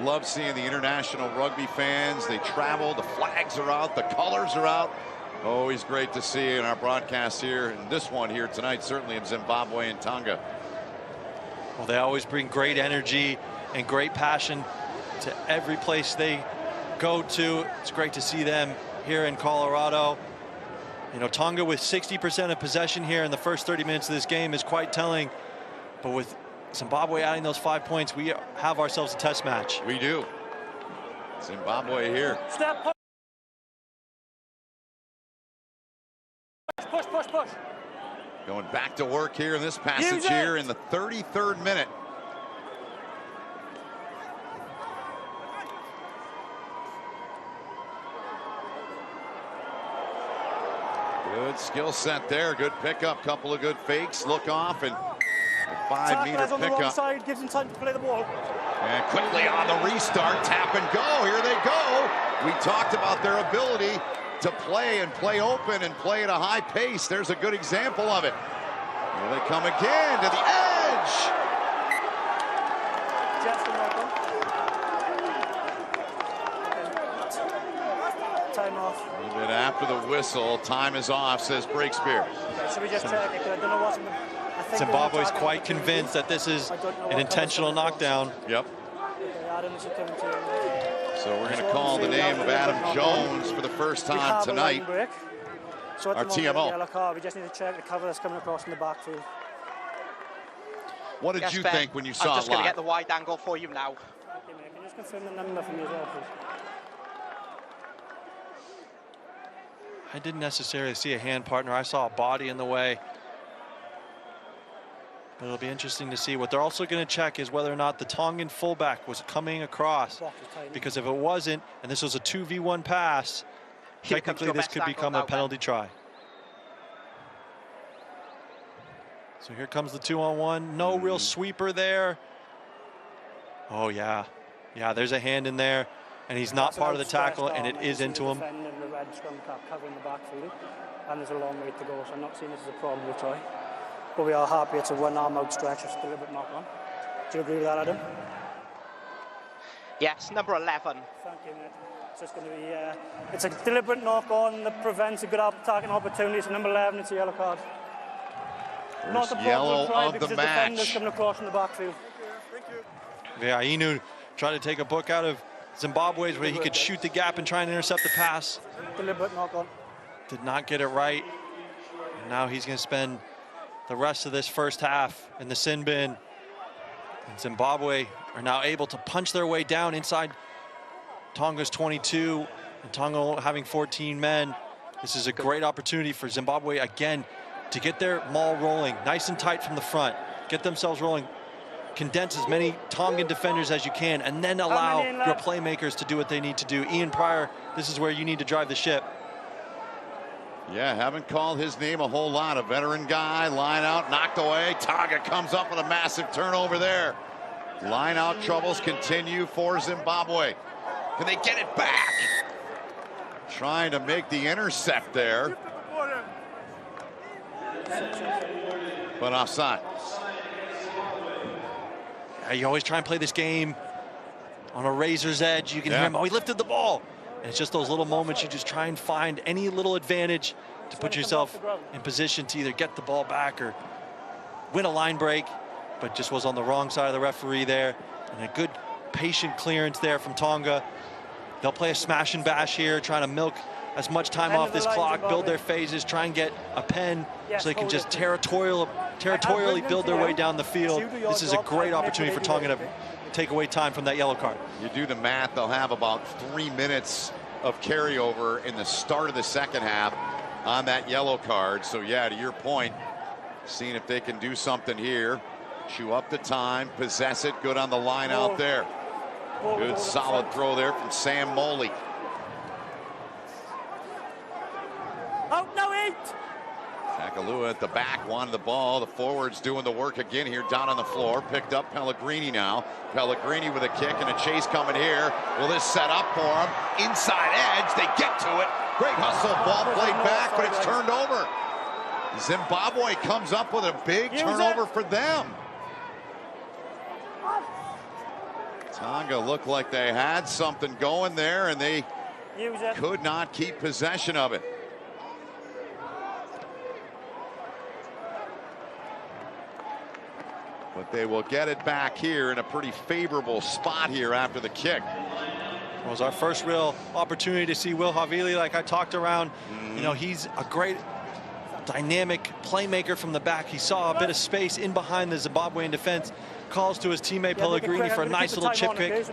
love seeing the international rugby fans. They travel, the flags are out, the colors are out. Always great to see in our broadcast here, and this one here tonight, certainly in Zimbabwe and Tonga. Well, they always bring great energy and great passion to every place they go to. It's great to see them here in Colorado. You know, Tonga with 60% of possession here in the first 30 minutes of this game is quite telling, but with Zimbabwe adding those 5 points, we have ourselves a test match. We do. Zimbabwe here. Step, push, push, push. Going back to work here in this passage here in the 33rd minute. Good skill set there. Good pickup. Couple of good fakes. Look off, and a 5-meter pickup. Side gives him time to play the ball. And quickly on the restart, tap and go. Here they go. We talked about their ability to play and play open and play at a high pace. There's a good example of it. Here they come again to the edge. Time off. A little bit after the whistle, time is off, says Breakspear. Should we just check it? I don't know what's in the... Zimbabwe's quite convinced that this is an intentional knockdockdown. Yep. So we're going to call the name of Adam Jones for the first time tonight. So our TMO. Yellow card. We just need to check the cover that's coming across in the backfield. What did you think when you saw it live? I'm just going to get the wide angle for you now. Okay, mate. Can you just confirm the number for me as well, please? I didn't necessarily see a hand, partner. I saw a body in the way. But it'll be interesting to see. What they're also going to check is whether or not the Tongan fullback was coming across. Because if it wasn't, and this was a 2v1 pass, technically this could become a penalty try. So here comes the 2-on-1. No real sweeper there. Oh, yeah. Yeah, there's a hand in there. And he's not part of the tackle, and it is into him. The red scrum cap covering the backfield. And there's a long way to go, so I'm not seeing this as a problem with try. But we are happy it's a one-arm outstretch, it's a deliberate knock-on. Do you agree with that, Adam? Yes, number 11. Thank you, mate. It's just going to be, it's a deliberate knock-on that prevents a good attacking opportunity. So number 11, it's a yellow card. First yellow of the match. Defender's coming across from the backfield. Yeah, Inu tried to take a book out of Zimbabwe's where he could shoot the gap and try and intercept the pass. Deliberate knock-on. Did not get it right. And now he's going to spend the rest of this first half in the sin bin. And Zimbabwe are now able to punch their way down inside Tonga's 22, and Tonga having 14 men. This is a great opportunity for Zimbabwe again to get their maul rolling nice and tight from the front, get themselves rolling, condense as many Tongan defenders as you can, and then allow your playmakers to do what they need to do. Ian Pryor, this is where you need to drive the ship. Yeah, haven't called his name a whole lot. A veteran guy, line out, knocked away. Tonga comes up with a massive turnover there. Line out troubles continue for Zimbabwe. Can they get it back? Trying to make the intercept there. But offside. You always try and play this game on a razor's edge. You can hear him, oh, he lifted the ball. And it's just those little moments you just try and find any little advantage to put yourself in position to either get the ball back or win a line break, but just was on the wrong side of the referee there. And a good patient clearance there from Tonga. They'll play a smash and bash here, trying to milk as much time off this clock, build their phases, try and get a pen so they can just territorially build their way down the field. This is a great opportunity for Tonga to take away time from that yellow card. You do the math, they'll have about 3 minutes of carryover in the start of the second half on that yellow card. So yeah, to your point, seeing if they can do something here, chew up the time, possess it, good on the line out there. Good solid throw there from Sam Moley. Oh, no, 8! Takalua at the back, wanted the ball. The forward's doing the work again here down on the floor. Picked up Pellegrini now. Pellegrini with a kick and a chase coming here. Will this set up for him? Inside edge, they get to it. Great hustle, ball played back, but it's turned over. Zimbabwe comes up with a big turnover for them. Tonga looked like they had something going there, and they could not keep possession of it. But they will get it back here in a pretty favorable spot here after the kick. It was our first real opportunity to see Will Havili, like I talked around. You know, he's a great dynamic playmaker from the back. He saw a bit of space in behind the Zimbabwean defense. Calls to his teammate Pellegrini for a nice little chip kick.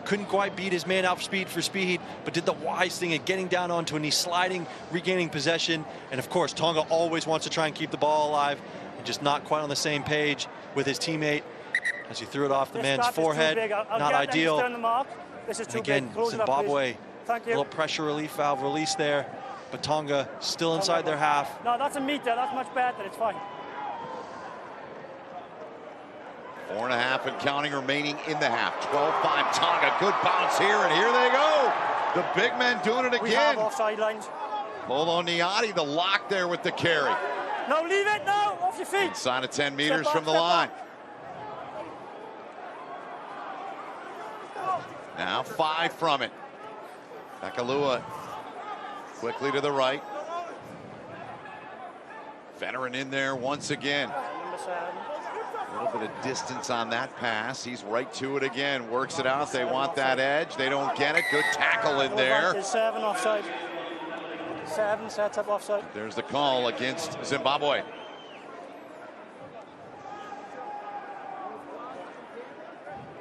Couldn't quite beat his man out speed for speed, but did the wise thing of getting down onto a knee, sliding, regaining possession. And of course, Tonga always wants to try and keep the ball alive, and just not quite on the same page with his teammate as he threw it off the man's forehead. Not ideal. And again, Zimbabwe, a little pressure relief valve release there, but Tonga still inside their half. No, that's a meter. That's much better. It's fine. 4.5 and counting remaining in the half. 12-5 Tonga. Good bounce here, and here they go. The big men doing it again. We have offside lines. Polo Niati, the lock there with the carry. No, leave it. No, off your feet. Inside of 10 meters from the line. Now 5 from it. Takalua quickly to the right. Veteran in there once again. A little bit of distance on that pass. He's right to it again. Works it out. They want that edge. They don't get it. Good tackle in there. 7 offside. 7 sets up offside. There's the call against Zimbabwe.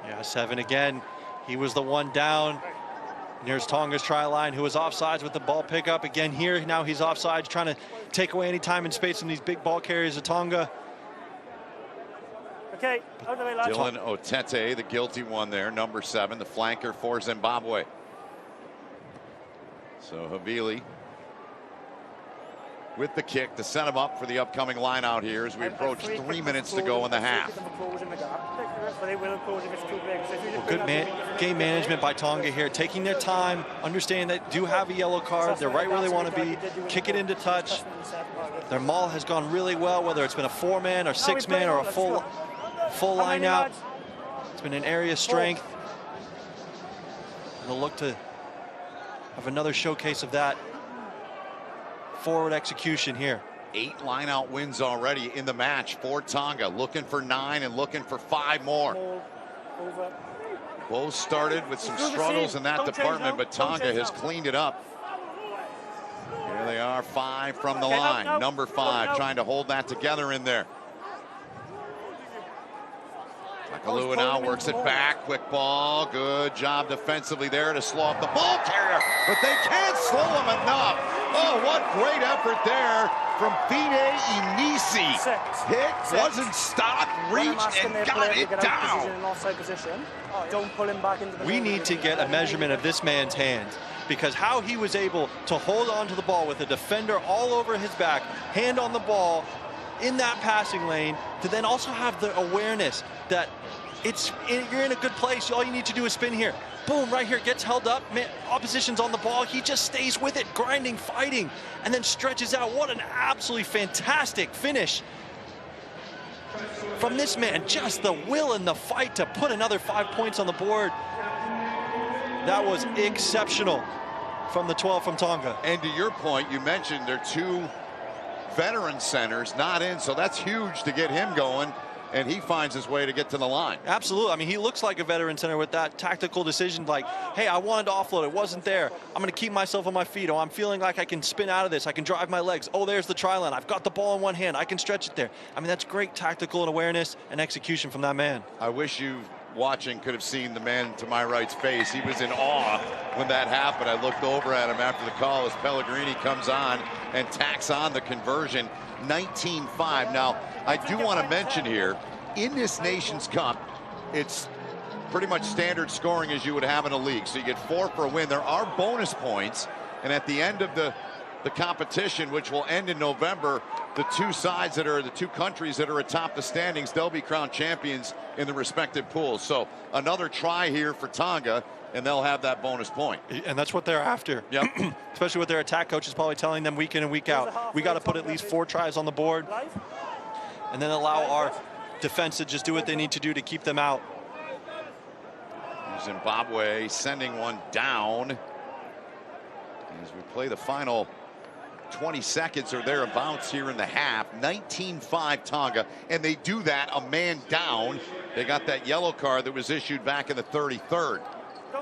Yeah, 7 again. He was the one down. And here's Tonga's try line, who was offsides with the ball pickup. Again here, now he's offsides, trying to take away any time and space from these big ball carriers of Tonga. Okay, out of the way, lads. Dylan Otete, the guilty one there, number 7, the flanker for Zimbabwe. So Havili with the kick to set him up for the upcoming line out here as we approach 3 minutes to go in the half. Well, good game management by Tonga here, taking their time, understanding they do have a yellow card. They're right where they want to be. Kick it into touch. Their maul has gone really well, whether it's been a 4-man or 6-man or a full line out. It's been an area of strength. And they'll look to have another showcase of that forward execution here. 8 line-out wins already in the match for Tonga. Looking for 9 and looking for 5 more. Both started with some struggles in that department, but Tonga has cleaned it up. Here they are, 5 from the line. Number 5 trying to hold that together in there. Takalua now works it back. Quick ball. Good job defensively there to slow up the ball carrier, but they can't slow him enough. Oh, what great effort there from Fide Inisi. Hit, wasn't stopped, reached, and got it down. Don't pull him back into the We need to get a measurement of this man's hands, because how he was able to hold on to the ball with a defender all over his back, hand on the ball in that passing lane, to then also have the awareness that you're in a good place. All you need to do is spin here. Boom, right here, gets held up. Man, opposition's on the ball. He just stays with it, grinding, fighting, and then stretches out. What an absolutely fantastic finish from this man, just the will and the fight to put another 5 points on the board. That was exceptional from the 12 from Tonga. And to your point, you mentioned there are 2 veteran centers not in, so that's huge to get him going, and he finds his way to get to the line. Absolutely. I mean, he looks like a veteran center with that tactical decision, like, hey, I wanted to offload, it wasn't there. I'm going to keep myself on my feet. Oh, I'm feeling like I can spin out of this. I can drive my legs. Oh, there's the try line. I've got the ball in one hand. I can stretch it there. I mean, that's great tactical and awareness and execution from that man. I wish you watching could have seen the man to my right's face. He was in awe when that happened. I looked over at him after the call as Pellegrini comes on and tacks on the conversion. 19-5. Now, I do want to mention here, in this Nations Cup, it's pretty much standard scoring as you would have in a league. So you get 4 for a win. There are bonus points, and at the end of the competition, which will end in November, the 2 sides that are the 2 countries that are atop the standings, they'll be crowned champions in the respective pools. So another try here for Tonga, and they'll have that bonus point. And that's what they're after. Yep. Especially with their attack coach is probably telling them week in and week out, we got to put at least 4 tries on the board and then allow our defense to just do what they need to do to keep them out. Zimbabwe sending one down as we play the final 20 seconds or thereabouts here in the half. 19-5 Tonga, and they do that a man down. They got that yellow card that was issued back in the 33rd.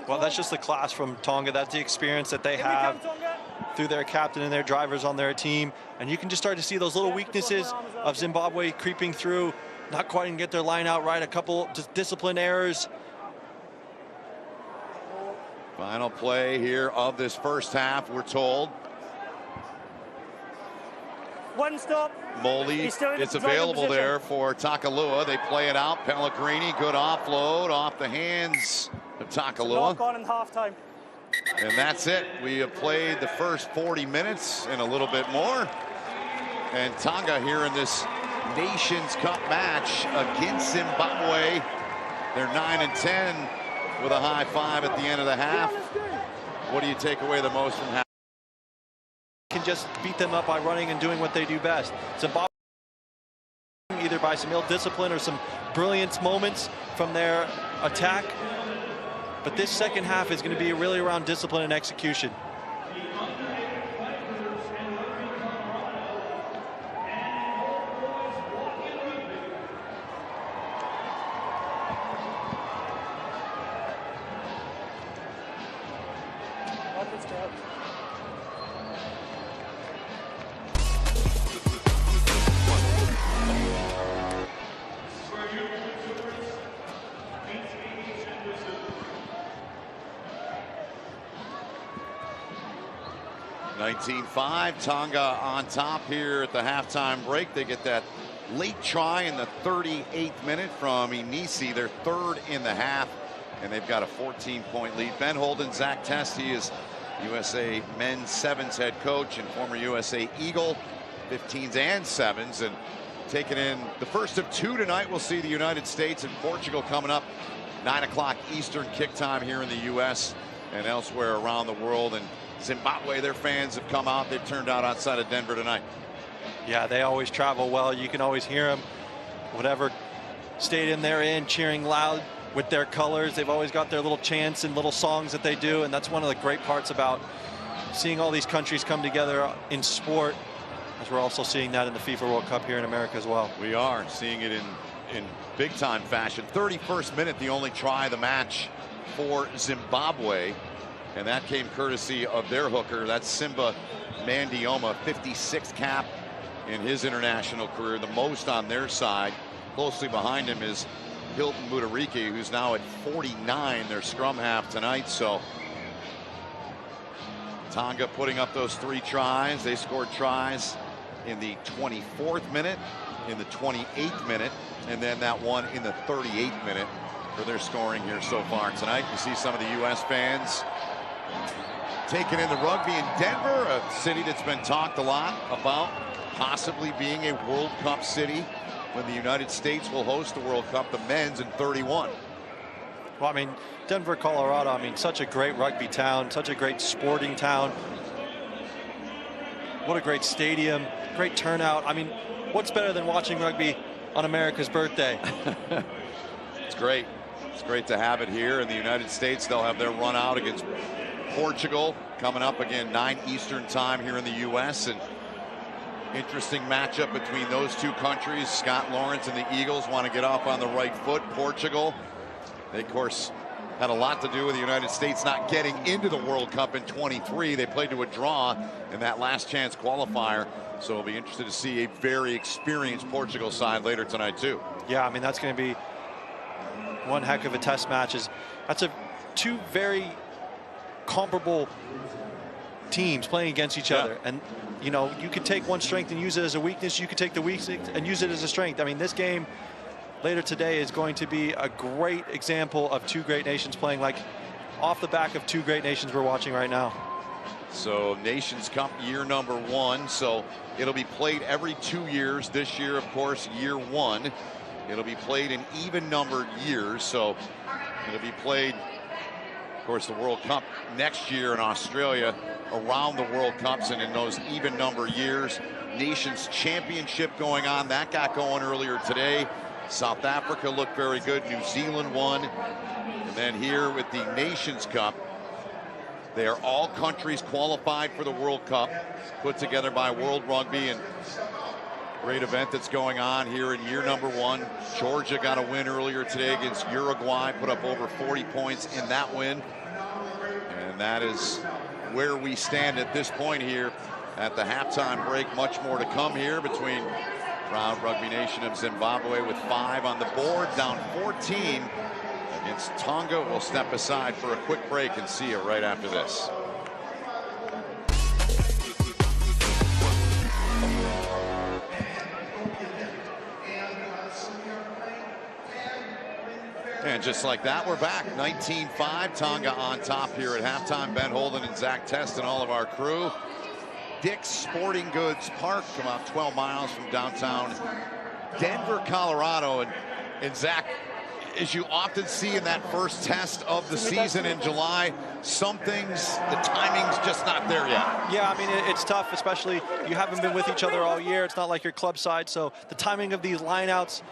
Well, that's just the class from Tonga. That's the experience that they have through their captain and their drivers on their team. And you can just start to see those little weaknesses of Zimbabwe creeping through, not quite and get their line out right, a couple just discipline errors. Final play here of this first half, we're told. One stop. Moldy, it's available there for Takalua. They play it out. Pellegrini, good offload off the hands of Takalua. On in halftime. And that's it. We have played the first 40 minutes and a little bit more. And Tonga here in this Nations Cup match against Zimbabwe. They're 9-10 with a high 5 at the end of the half. What do you take away the most from half? Can just beat them up by running and doing what they do best. Zimbabwe, either by some ill discipline or some brilliance moments from their attack. But this second half is going to be really around discipline and execution. Tonga on top here at the halftime break. They get that late try in the 38th minute from Inisi, their 3rd in the half, and they've got a 14-point lead. Ben Holden, Zach Test, he is USA men's 7s head coach and former USA Eagle, 15s and 7s, and taking in the first of 2 tonight. We'll see the United States and Portugal coming up. 9 o'clock Eastern kick time here in the U.S. and elsewhere around the world. And Zimbabwe, their fans have come out. They've turned out outside of Denver tonight. Yeah, they always travel well. You can always hear them, whatever stadium they're in, cheering loud with their colors. They've always got their little chants and little songs that they do, and that's one of the great parts about seeing all these countries come together in sport, as we're also seeing that in the FIFA World Cup here in America as well. We are seeing it in big-time fashion. 31st minute, the only try of the match for Zimbabwe. And that came courtesy of their hooker. That's Simba Mandioma, 56th cap in his international career, the most on their side. Closely behind him is Hilton Mutariki, who's now at 49, their scrum half tonight. So Tonga putting up those 3 tries. They scored tries in the 24th minute, in the 28th minute, and then that one in the 38th minute for their scoring here so far tonight. You see some of the U.S. fans taking in the rugby in Denver, a city that's been talked a lot about possibly being a World Cup city when the United States will host the World Cup, the men's, in 31. Well, I mean, Denver, Colorado, I mean, such a great rugby town, such a great sporting town. What a great stadium, great turnout. I mean, what's better than watching rugby on America's birthday. It's great. It's great to have it here in the United States. They'll have their run out against Portugal coming up again, 9 Eastern time here in the U.S. And interesting matchup between those two countries. Scott Lawrence and the Eagles want to get off on the right foot. Portugal, they of course had a lot to do with the United States not getting into the World Cup in 23. They played to a draw in that last chance qualifier. So we'll be interested to see a very experienced Portugal side later tonight too. Yeah, I mean, that's going to be one heck of a test match. That's two very comparable teams playing against each other. And, you know, you could take one strength and use it as a weakness. You could take the weakness and use it as a strength. I mean, this game later today is going to be a great example of two great nations playing, like off the back of two great nations we're watching right now. So Nations Cup year number 1. So it'll be played every 2 years. This year, of course, year 1. It'll be played in even numbered years. So it'll be played, of course, the World Cup next year in Australia around the World Cups and in those even number years. Nations Championship going on. That got going earlier today. South Africa looked very good. New Zealand won. And then here with the Nations Cup, they are all countries qualified for the World Cup, put together by World Rugby, and great event that's going on here in year number 1. Georgia got a win earlier today against Uruguay, put up over 40 points in that win. And that is where we stand at this point here at the halftime break. Much more to come here between proud Rugby Nation of Zimbabwe with 5 on the board, down 14 against Tonga. We'll step aside for a quick break and see you right after this. And just like that, we're back. 19-5, Tonga on top here at halftime. Ben Holden and Zach Test and all of our crew. Dick's Sporting Goods Park, about 12 miles from downtown Denver, Colorado. And Zach, as you often see in that first test of the season in July, some things, the timing's just not there yet. Yeah, I mean, it's tough, especially you haven't been with each other all year. It's not like your club side, so the timing of these lineouts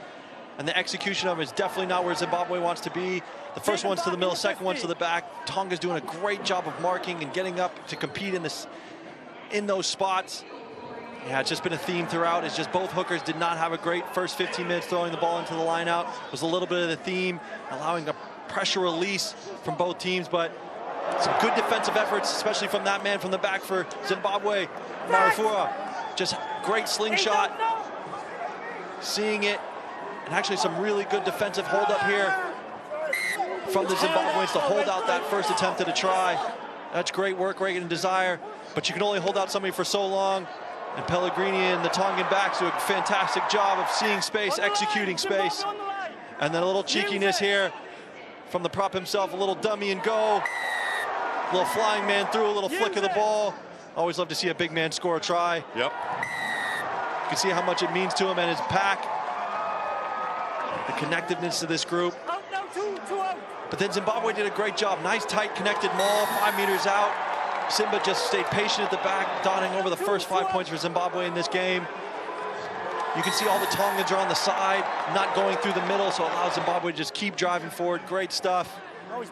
and the execution of them is definitely not where Zimbabwe wants to be. The first one's to the middle, second one's to the back. Tonga's doing a great job of marking and getting up to compete in those spots. Yeah, it's just been a theme throughout. It's just both hookers did not have a great first 15 minutes throwing the ball into the lineout. It was a little bit of the theme, allowing a pressure release from both teams, but some good defensive efforts, especially from that man from the back for Zimbabwe, Marufua. Just great slingshot, seeing it, and actually some really good defensive hold up here from the Zimbabweans to hold out that first attempt at a try. That's great work, Reagan and Desire, but you can only hold out somebody for so long. And Pellegrini and the Tongan backs do a fantastic job of seeing space, executing space. And then a little cheekiness here from the prop himself, a little dummy and go. A little flying man through, a little flick of the ball. Always love to see a big man score a try. Yep. You can see how much it means to him and his pack. The connectiveness of this group. But then Zimbabwe did a great job. Nice, tight, connected maul, 5 meters out. Simba just stayed patient at the back, dotting over the first 5 points for Zimbabwe in this game. You can see all the Tongans are on the side, not going through the middle, so it allows Zimbabwe to just keep driving forward. Great stuff.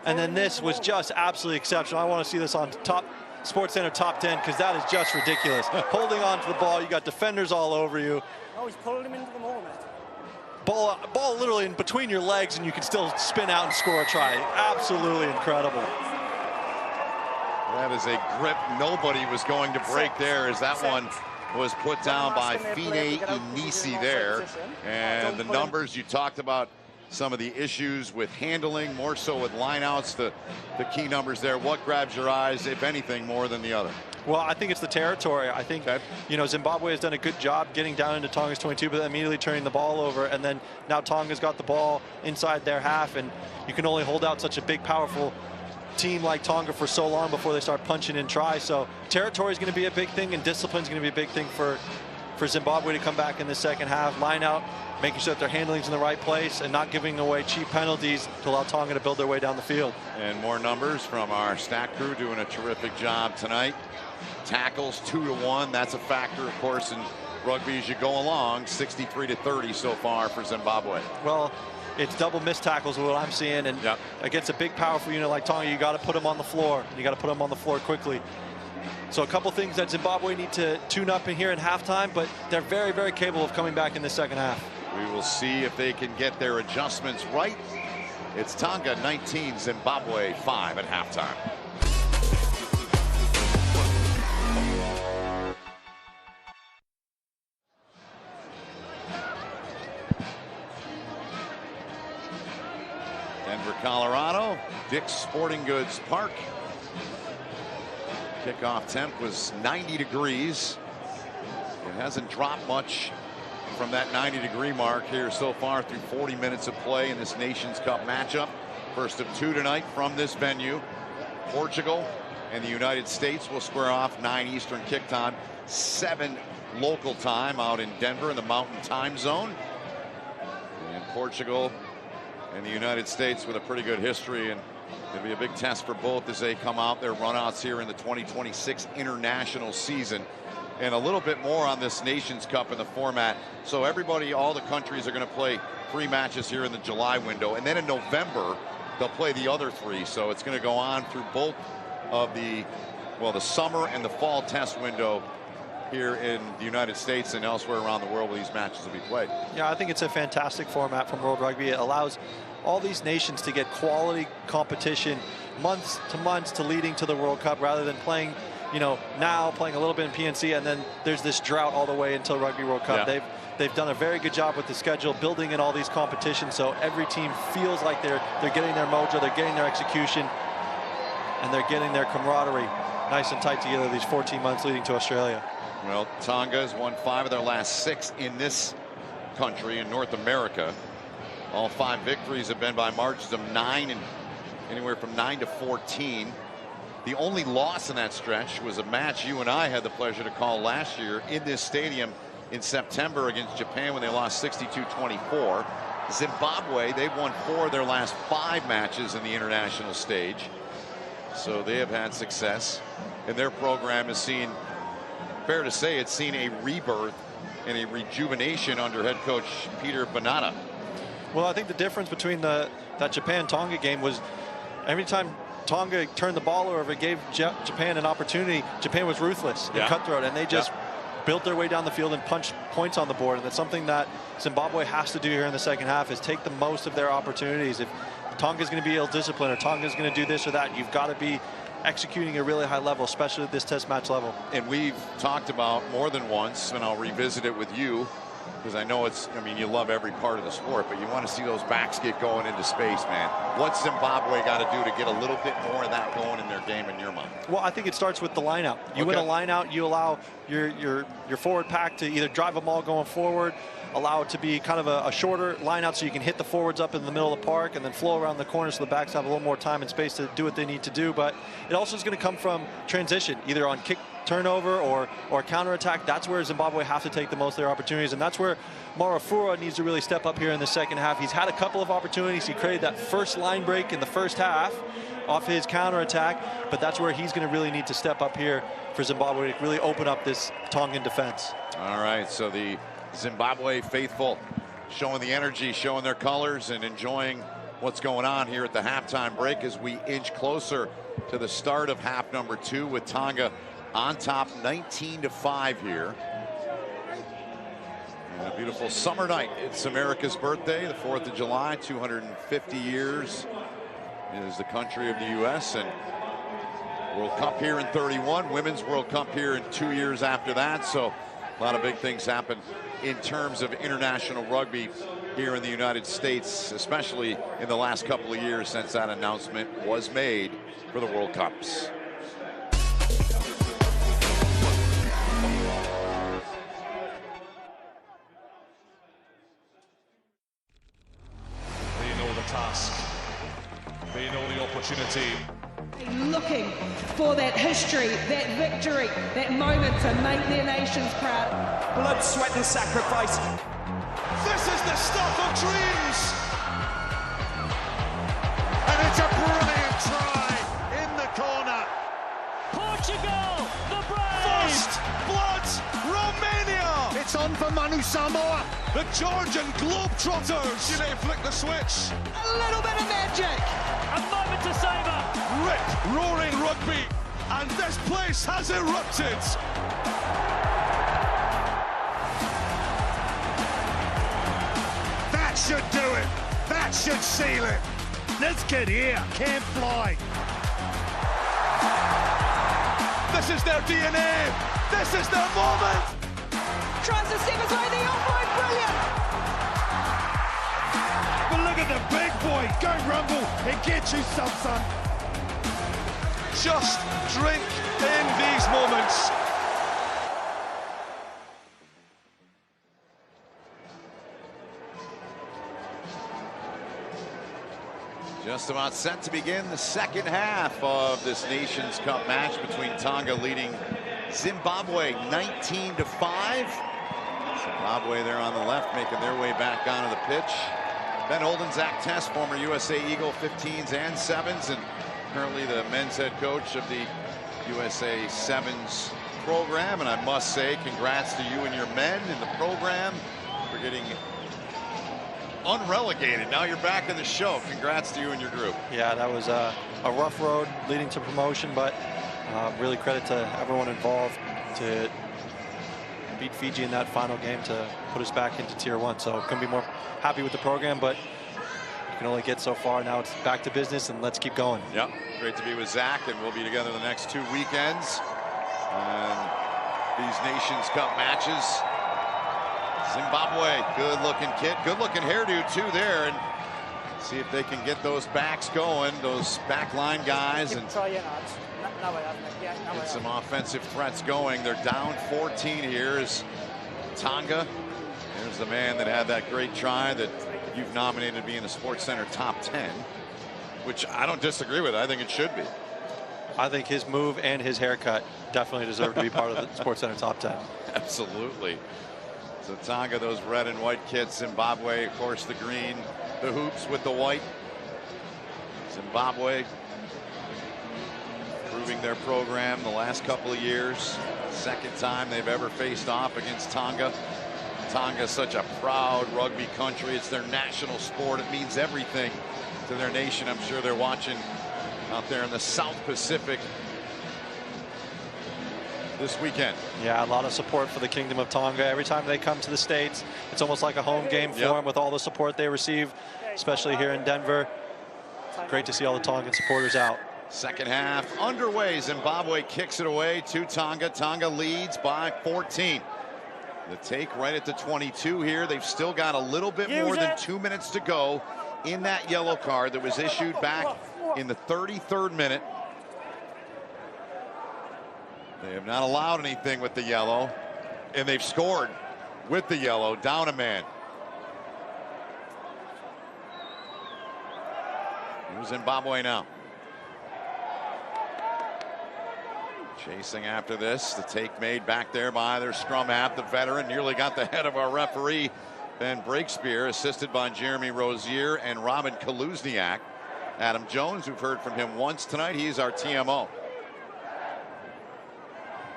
And then this was just absolutely exceptional. I want to see this on top Sports Center Top 10 because that is just ridiculous. Holding on to the ball, you got defenders all over you. Oh, he's pulled him into the moment. Ball literally in between your legs, and you can still spin out and score a try. Absolutely incredible. That is a grip nobody was going to break there, as that one was put down by Fine Inisi there. And the numbers, you talked about some of the issues with handling, more so with lineouts, the key numbers there. What grabs your eyes, if anything, more than the other? Well, I think it's the territory. I think, you know, Zimbabwe has done a good job getting down into Tonga's 22, but then immediately turning the ball over. And then now Tonga's got the ball inside their half, and you can only hold out such a big, powerful team like Tonga for so long before they start punching in try. So territory is going to be a big thing, and discipline is going to be a big thing for Zimbabwe to come back in the second half. Line out, making sure that their handling's in the right place and not giving away cheap penalties to allow Tonga to build their way down the field. And more numbers from our stat crew doing a terrific job tonight. Tackles 2-1. That's a factor, of course, in rugby as you go along. 63-30 so far for Zimbabwe. Well, it's double missed tackles is what I'm seeing, and against a big, powerful unit like Tonga, you got to put them on the floor. You got to put them on the floor quickly. So a couple things that Zimbabwe need to tune up in here in halftime, but they're very, very capable of coming back in the second half. We will see if they can get their adjustments right. It's Tonga 19, Zimbabwe 5 at halftime. Denver, Colorado, Dick's Sporting Goods Park. Kickoff temp was 90 degrees. It hasn't dropped much from that 90-degree mark here so far through 40 minutes of play in this Nations Cup matchup. First of two tonight from this venue. Portugal and the United States will square off 9 Eastern kick time, 7 local time out in Denver in the Mountain Time Zone. And Portugal and the United States with a pretty good history, and it'll be a big test for both as they come out their runouts here in the 2026 international season. And a little bit more on this Nations Cup in the format. So everybody, all the countries are going to play 3 matches here in the July window, and then in November they'll play the other 3. So it's going to go on through both of the summer and the fall test window here in the United States and elsewhere around the world where these matches will be played. Yeah, I think it's a fantastic format from World Rugby. It allows all these nations to get quality competition months to months to leading to the World Cup, rather than playing, you know, now playing a little bit in PNC and then there's this drought all the way until Rugby World Cup. Yeah. They've done a very good job with the schedule, building in all these competitions, so every team feels like they're getting their mojo, they're getting their execution, and they're getting their camaraderie nice and tight together these 14 months leading to Australia. Well, Tonga has won 5 of their last 6 in this country in North America. All 5 victories have been by margins of 9 and anywhere from 9 to 14. The only loss in that stretch was a match you and I had the pleasure to call last year in this stadium in September against Japan when they lost 62-24. Zimbabwe, they've won 4 of their last 5 matches in the international stage. So they have had success, and their program has seen, fair to say, it's seen a rebirth and a rejuvenation under head coach Peter Banata. Well, I think the difference between that Japan-Tonga game was every time Tonga turned the ball over, gave Japan an opportunity, Japan was ruthless and cutthroat, and they just built their way down the field and punched points on the board. And that's something that Zimbabwe has to do here in the second half, is take the most of their opportunities. If Tonga's going to be ill-disciplined or Tonga's going to do this or that, you've got to be executing at a really high level, especially at this test match level. And we've talked about more than once, and I'll revisit it with you, because I know it's, I mean, you love every part of the sport, but you want to see those backs get going into space, man. What's Zimbabwe got to do to get a little bit more of that going in their game in your mind? Well, I think it starts with the line out. You win a line out, you allow your forward pack to either drive a ball going forward, allow it to be kind of a shorter line out so you can hit the forwards up in the middle of the park and then flow around the corner so the backs have a little more time and space to do what they need to do. But it also is going to come from transition, either on kick turnover or counterattack. That's where Zimbabwe have to take the most of their opportunities, and that's where Marafura needs to really step up here in the second half. He's had a couple of opportunities. He created that first line break in the first half off his counterattack, but that's where he's going to really need to step up here for Zimbabwe to really open up this Tongan defense. All right, so the Zimbabwe faithful showing the energy, showing their colors, and enjoying what's going on here at the halftime break as we inch closer to the start of half number 2 with Tonga on top 19-5 here. And a beautiful summer night. It's America's birthday, the 4th of July, 250 years is the country of the U.S. and World Cup here in 31, Women's World Cup here in 2 years after that. So a lot of big things happen in terms of international rugby here in the United States, especially in the last couple of years since that announcement was made for the World Cups. They know the task. They know the opportunity. Looking for that history, that victory, that moment to make their nations proud. Blood, sweat and sacrifice. This is the stuff of dreams. And it's a brilliant try in the corner. Portugal, the Braves. First blood, Romania. It's on for Manu Samoa. The Georgian Globetrotters. They flick the switch. A little bit of magic. A moment to savour. Rip-roaring rugby. And this place has erupted. That should do it. That should seal it. This kid here can't fly. This is their DNA. This is their moment. Tries to step aside the offload. Brilliant. But look at the big boy. Go rumble and get you some, son. Just drink in these moments. Just about set to begin the second half of this Nations Cup match between Tonga leading Zimbabwe 19-5. Zimbabwe there on the left making their way back onto the pitch. Ben Holden, Zach Test, former USA Eagle 15s and 7s, and currently the men's head coach of the USA 7s program. And I must say, congrats to you and your men in the program for getting unrelegated. Now you're back in the show. Congrats to you and your group. Yeah, that was a rough road leading to promotion, but really credit to everyone involved to beat Fiji in that final game to put us back into Tier 1. So couldn't be more happy with the program, but you can only get so far. Now it's back to business, and let's keep going. Yep, great to be with Zach, and we'll be together the next 2 weekends. And these Nations Cup matches. Zimbabwe, good-looking kid, good-looking hairdo too there, and see if they can get those backs going, those backline guys, and get some offensive threats going. They're down 14 here is Tonga. There's the man that had that great try that you've nominated to be in the Sports Center top 10, which I don't disagree with. I think it should be. I think his move and his haircut definitely deserve to be part of the Sports Center top 10. Absolutely. So Tonga, those red and white kits. Zimbabwe, of course, the green, the hoops with the white. Zimbabwe improving their program the last couple of years. Second time they've ever faced off against Tonga. Tonga, such a proud rugby country. It's their national sport. It means everything to their nation. I'm sure they're watching out there in the South Pacific this weekend. Yeah, a lot of support for the Kingdom of Tonga. Every time they come to the States, it's almost like a home game for them with all the support they receive, especially here in Denver. Great to see all the Tongan supporters out. Second half underway. Zimbabwe kicks it away to Tonga. Tonga leads by 14. The take right at the 22 here. They've still got a little bit more than 2 minutes to go in that yellow card that was issued back in the 33rd minute. They have not allowed anything with the yellow, and they've scored with the yellow, down a man. Here's Zimbabwe now. Chasing after this, the take made back there by their scrum half, the veteran, nearly got the head of our referee, Ben Breakspear, assisted by Jeremy Rozier and Robin Kaluzniak. Adam Jones, we've heard from him once tonight, he's our TMO.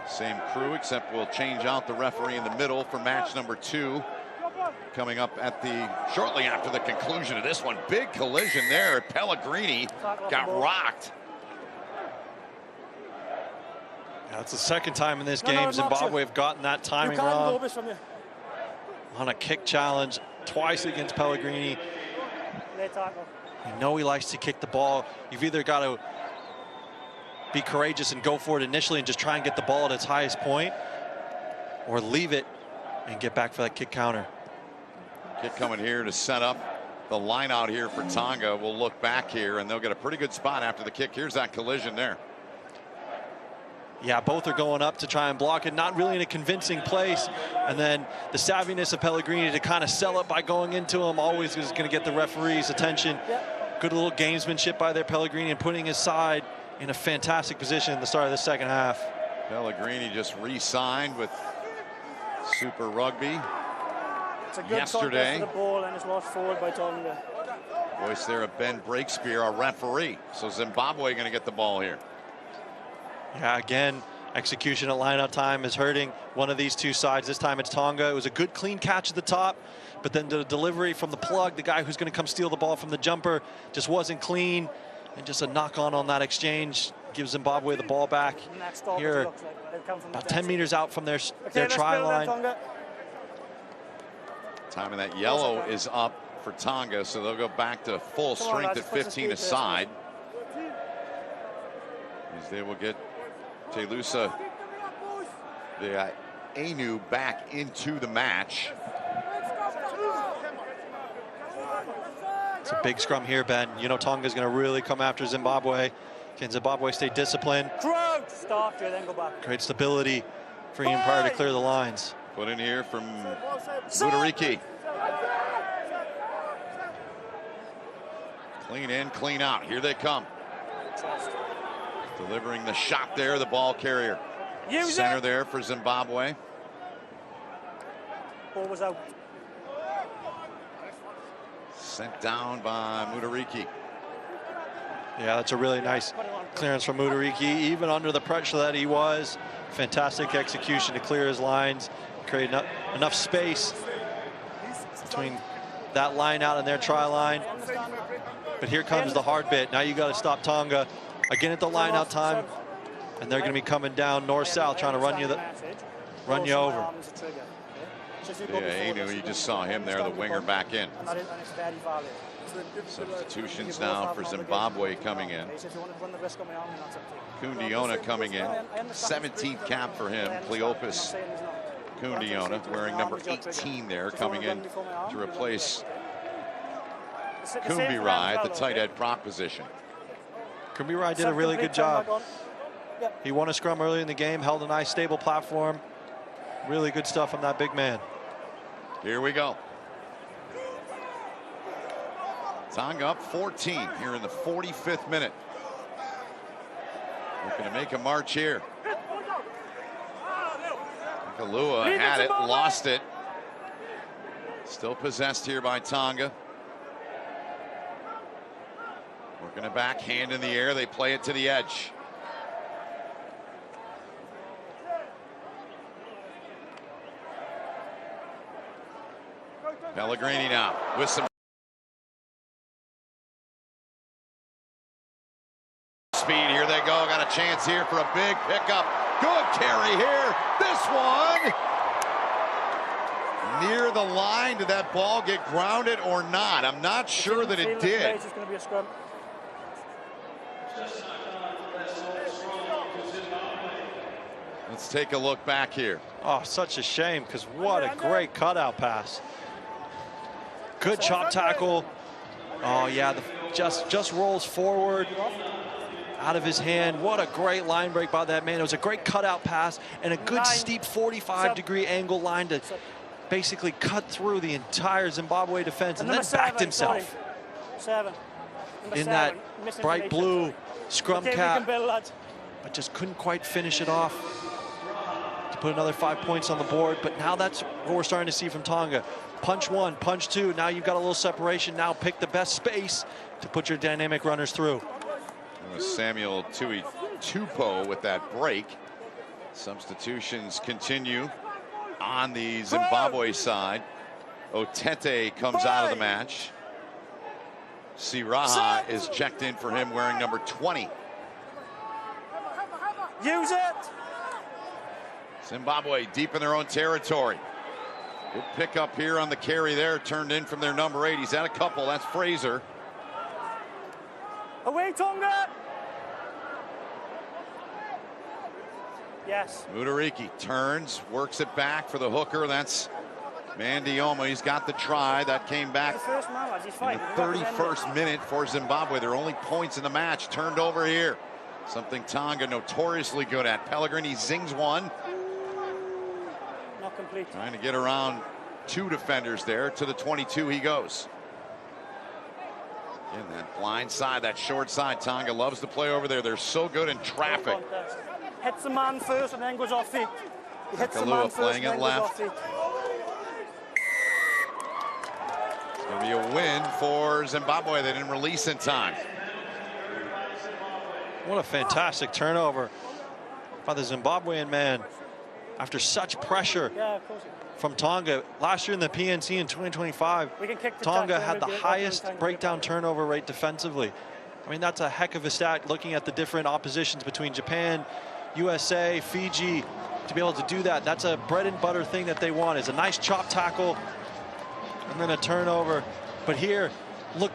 Same crew, except we'll change out the referee in the middle for match number 2. Coming up at shortly after the conclusion of this one. Big collision there. Pellegrini got rocked. Yeah, it's the second time in this game Zimbabwe have gotten that timing wrong. On a kick challenge twice against Pellegrini. You know he likes to kick the ball. You've either got to be courageous and go for it initially and just try and get the ball at its highest point, or leave it and get back for that kick counter. Kick coming here to set up the line out here for Tonga. We'll look back here and they'll get a pretty good spot after the kick. Here's that collision there. Yeah, both are going up to try and block it, not really in a convincing place. And then the savviness of Pellegrini to kind of sell it by going into him always is going to get the referee's attention. Good little gamesmanship by their Pellegrini and putting his side in a fantastic position at the start of the second half. Pellegrini just re-signed with Super Rugby yesterday. The ball and it's lost forward by Tonga. Voice there of Ben Breakspear, our referee. So Zimbabwe going to get the ball here. Yeah, again, Execution at line-out time is hurting one of these two sides. This time it's Tonga. It was a good clean catch at the top, but then the delivery from the plug, the guy who's going to come steal the ball from the jumper, just wasn't clean, and just a knock-on on that exchange gives Zimbabwe the ball back here, about 10 meters out from their try line. Time of that yellow is up for Tonga, so they'll go back to full strength at 15 aside. As they will get Telusa, the Anu, back into the match. It's a big scrum here, Ben. You know Tonga's going to really come after Zimbabwe. Can Zimbabwe stay disciplined? Start here, then go back. Great stability for Ian Pryor to clear the lines. Put in here from Mutariki. Clean in, clean out. Here they come. Delivering the shot there, the ball carrier. Center there for Zimbabwe. Ball was out. Sent down by Mutariki. Yeah, that's a really nice clearance from Mutariki, even under the pressure that he was. Fantastic execution to clear his lines, create enough space between that line out and their try line. But here comes the hard bit. Now you got to stop Tonga again at the line out time, and they're going to be coming down north-south trying to run you over. Yeah, Anu, you just saw him there, the winger back in. Substitutions now for Zimbabwe coming in. Kundiona coming in. 17th cap for him, Cleopas Kundiona, wearing number 18 there, coming in to replace Kumbirai at the tight end prop position. Kumbirai did a really good job. He won a scrum early in the game, held a nice stable platform. Really good stuff from that big man. Here we go. Tonga up 14 here in the 45th minute. Looking to make a march here. Kalua had it, lost it. Still possessed here by Tonga. Working it back, hand in the air. They play it to the edge. Pellegrini now with some speed. Here they go. Got a chance here for a big pickup. Good carry here. This one near the line. Did that ball get grounded or not? I'm not sure that it did. Let's take a look back here. Oh, such a shame, because what a great cutout pass. Good chop tackle. Oh yeah, just rolls forward out of his hand. What a great line break by that man. It was a great cutout pass and a good steep 45-degree angle line to basically cut through the entire Zimbabwe defense and then backed himself in that bright blue scrum cap, but just couldn't quite finish it off to put another 5 points on the board. But now that's what we're starting to see from Tonga. Punch one, punch two. Now you've got a little separation. Now pick the best space to put your dynamic runners through. It was Samuel Tui Tupo with that break. Substitutions continue on the Zimbabwe side. Otete comes out of the match. Siraha is checked in for him wearing number 20. Use it! Zimbabwe deep in their own territory. Good pick up here on the carry there, turned in from their number 8. He's had a couple, that's Fraser. Away, Tonga! Yes. Mutariki turns, works it back for the hooker. That's Mandioma. He's got the try. That came back in the 31st minute for Zimbabwe. Their only points in the match turned over here. Something Tonga notoriously good at. Pellegrini zings one. Not complete. Trying to get around two defenders there. To the 22 he goes. In that blind side, that short side, Tonga loves to play over there. They're so good in traffic. Hits the man first and then goes off feet. He hits the man first playing and it then goes left. off feet. It's going to be a win for Zimbabwe. They didn't release in time. What a fantastic turnover by the Zimbabwean man after such pressure from Tonga. Last year in the PNC in 2025, Tonga had the highest breakdown turnover rate defensively. I mean, that's a heck of a stat looking at the different oppositions between Japan, USA, Fiji. To be able to do that, that's a bread and butter thing that they want, is a nice chop tackle and then a turnover. But here, look,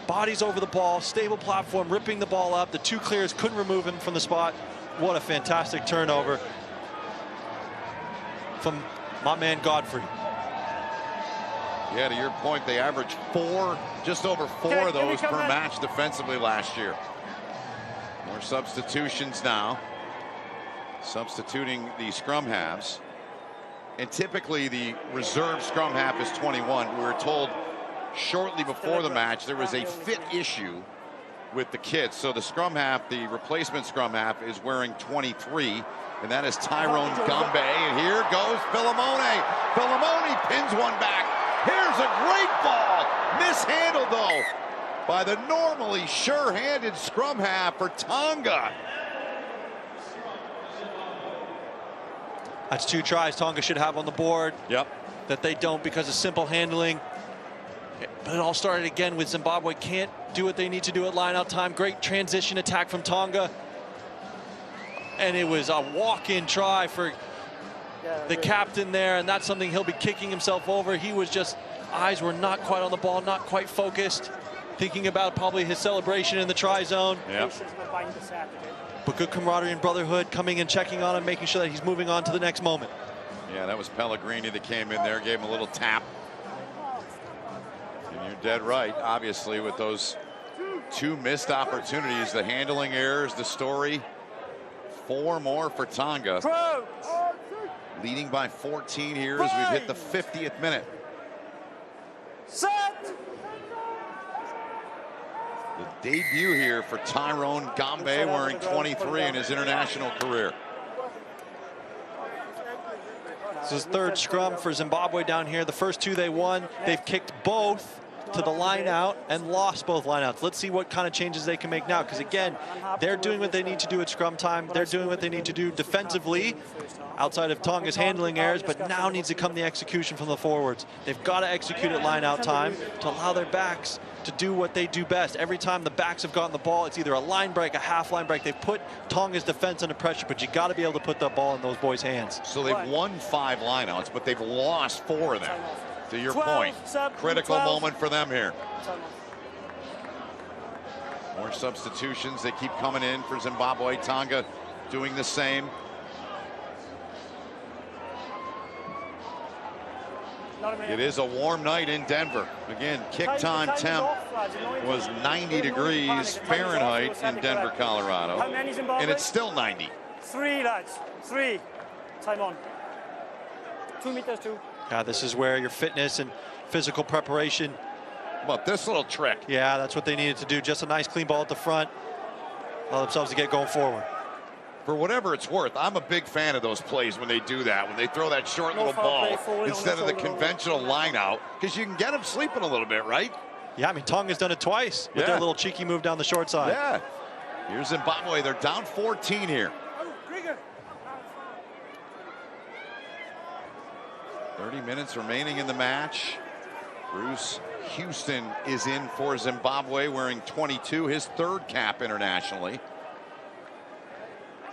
bodies over the ball, stable platform, ripping the ball up. The two clears couldn't remove him from the spot. What a fantastic turnover from my man Godfrey. Yeah, to your point, they averaged just over four of those per match defensively last year. More substitutions now. Substituting the scrum halves. And typically the reserve scrum half is 21. We were told shortly before the match there was a fit issue with the kids. So the scrum half, the replacement scrum half, is wearing 23. And that is Tyrone Gombe. And here goes Philemone. Philemone pins one back. Here's a great ball. Mishandled, though, by the normally sure-handed scrum half for Tonga. That's 2 tries Tonga should have on the board. Yep. That they don't because of simple handling. But it all started again with Zimbabwe. Can't do what they need to do at line-out time. Great transition attack from Tonga. And it was a walk-in try for the captain there, and that's something he'll be kicking himself over. He was just, eyes were not quite on the ball, not quite focused, thinking about probably his celebration in the try zone. Yep. But good camaraderie and brotherhood, coming and checking on him, making sure that he's moving on to the next moment. Yeah, that was Pellegrini that came in there, gave him a little tap. And you're dead right, obviously, with those 2 missed opportunities, the handling errors, the story. 4 more for Tonga. Leading by 14 here as we've hit the 50th minute. Set. The debut here for Tyrone Gombe, wearing 23 in his international career. This is 3rd scrum for Zimbabwe down here. The first 2 they won. They've kicked both to the line out and lost both lineouts. Let's see what kind of changes they can make now, because again, they're doing what they need to do at scrum time. They're doing what they need to do defensively outside of Tonga's handling errors, but now needs to come the execution from the forwards. They've got to execute at line out time to allow their backs to do what they do best. Every time the backs have gotten the ball, it's either a line break, a half line break. They've put Tonga's defense under pressure, but you got to be able to put the ball in those boys' hands. So they've won 5 lineouts, but they've lost 4 of them. To your point, critical moment for them here. More substitutions. They keep coming in for Zimbabwe. Tonga doing the same. It is a warm night in Denver. Again, kick time temp was 90 degrees Fahrenheit in Denver, Colorado. And it's still 90. 3, lads. 3. Time on. 2 meters, 2. Yeah, this is where your fitness and physical preparation. But this little trick. Yeah, that's what they needed to do. Just a nice clean ball at the front. Allow themselves to get going forward. For whatever it's worth, I'm a big fan of those plays when they do that, when they throw that short little ball instead of the conventional line out, because you can get them sleeping a little bit, right? Yeah, I mean, Tonga's done it twice with their little cheeky move down the short side. Yeah. Here's Zimbabwe. They're down 14 here. 30 minutes remaining in the match. Bruce Houston is in for Zimbabwe, wearing 22, his 3rd cap internationally.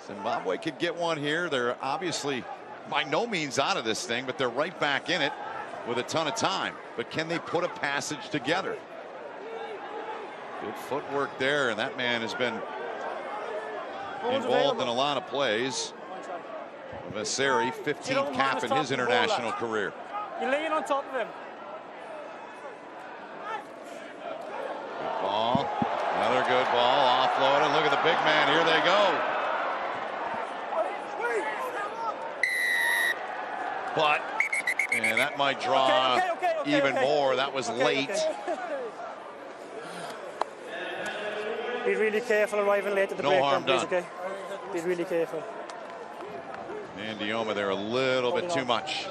Zimbabwe could get one here. They're obviously by no means out of this thing, but they're right back in it with a ton of time. But can they put a passage together? Good footwork there, and that man has been involved in a lot of plays. Vasari, 15th cap in his international career. You're laying on top of him. Good ball. Another good ball. Offloaded. Look at the big man. Here they go. But, and that might draw even more. That was late. Be really careful arriving late at the break. No harm done. Okay? Be really careful. And Dioma there a little bit too much.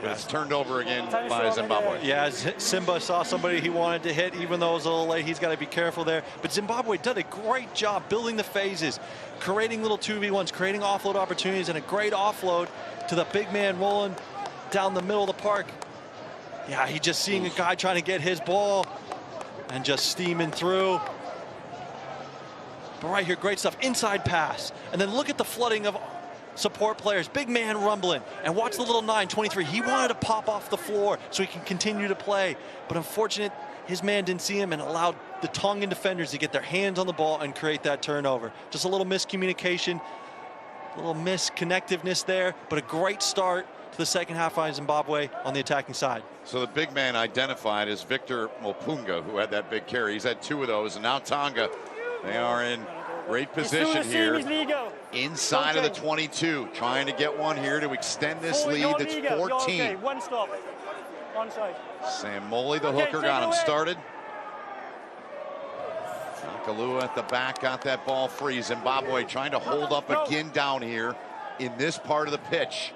But it's turned over again by Zimbabwe. Yeah, Simba saw somebody he wanted to hit, even though it was a little late. He's got to be careful there. But Zimbabwe did a great job building the phases, creating little 2v1s, creating offload opportunities, and a great offload to the big man rolling down the middle of the park. Yeah, he just seeing a guy trying to get his ball and just steaming through. But right here, great stuff. Inside pass. And then look at the flooding of support players. Big man rumbling. And watch the little 9-23. He wanted to pop off the floor so he can continue to play. But unfortunate, his man didn't see him and allowed the Tongan defenders to get their hands on the ball and create that turnover. Just a little miscommunication, a little misconnectiveness there, but a great start to the second half by Zimbabwe on the attacking side. So the big man identified as Victor Mopunga, who had that big carry. He's had 2 of those, and now Tonga, they are in great position here inside of the 22, trying to get one here to extend this lead. That's 14. Okay, one stop. One side. Sam Moley, the hooker, got him started. Nakalua at the back, got that ball free. Zimbabwe trying to hold up again down here in this part of the pitch.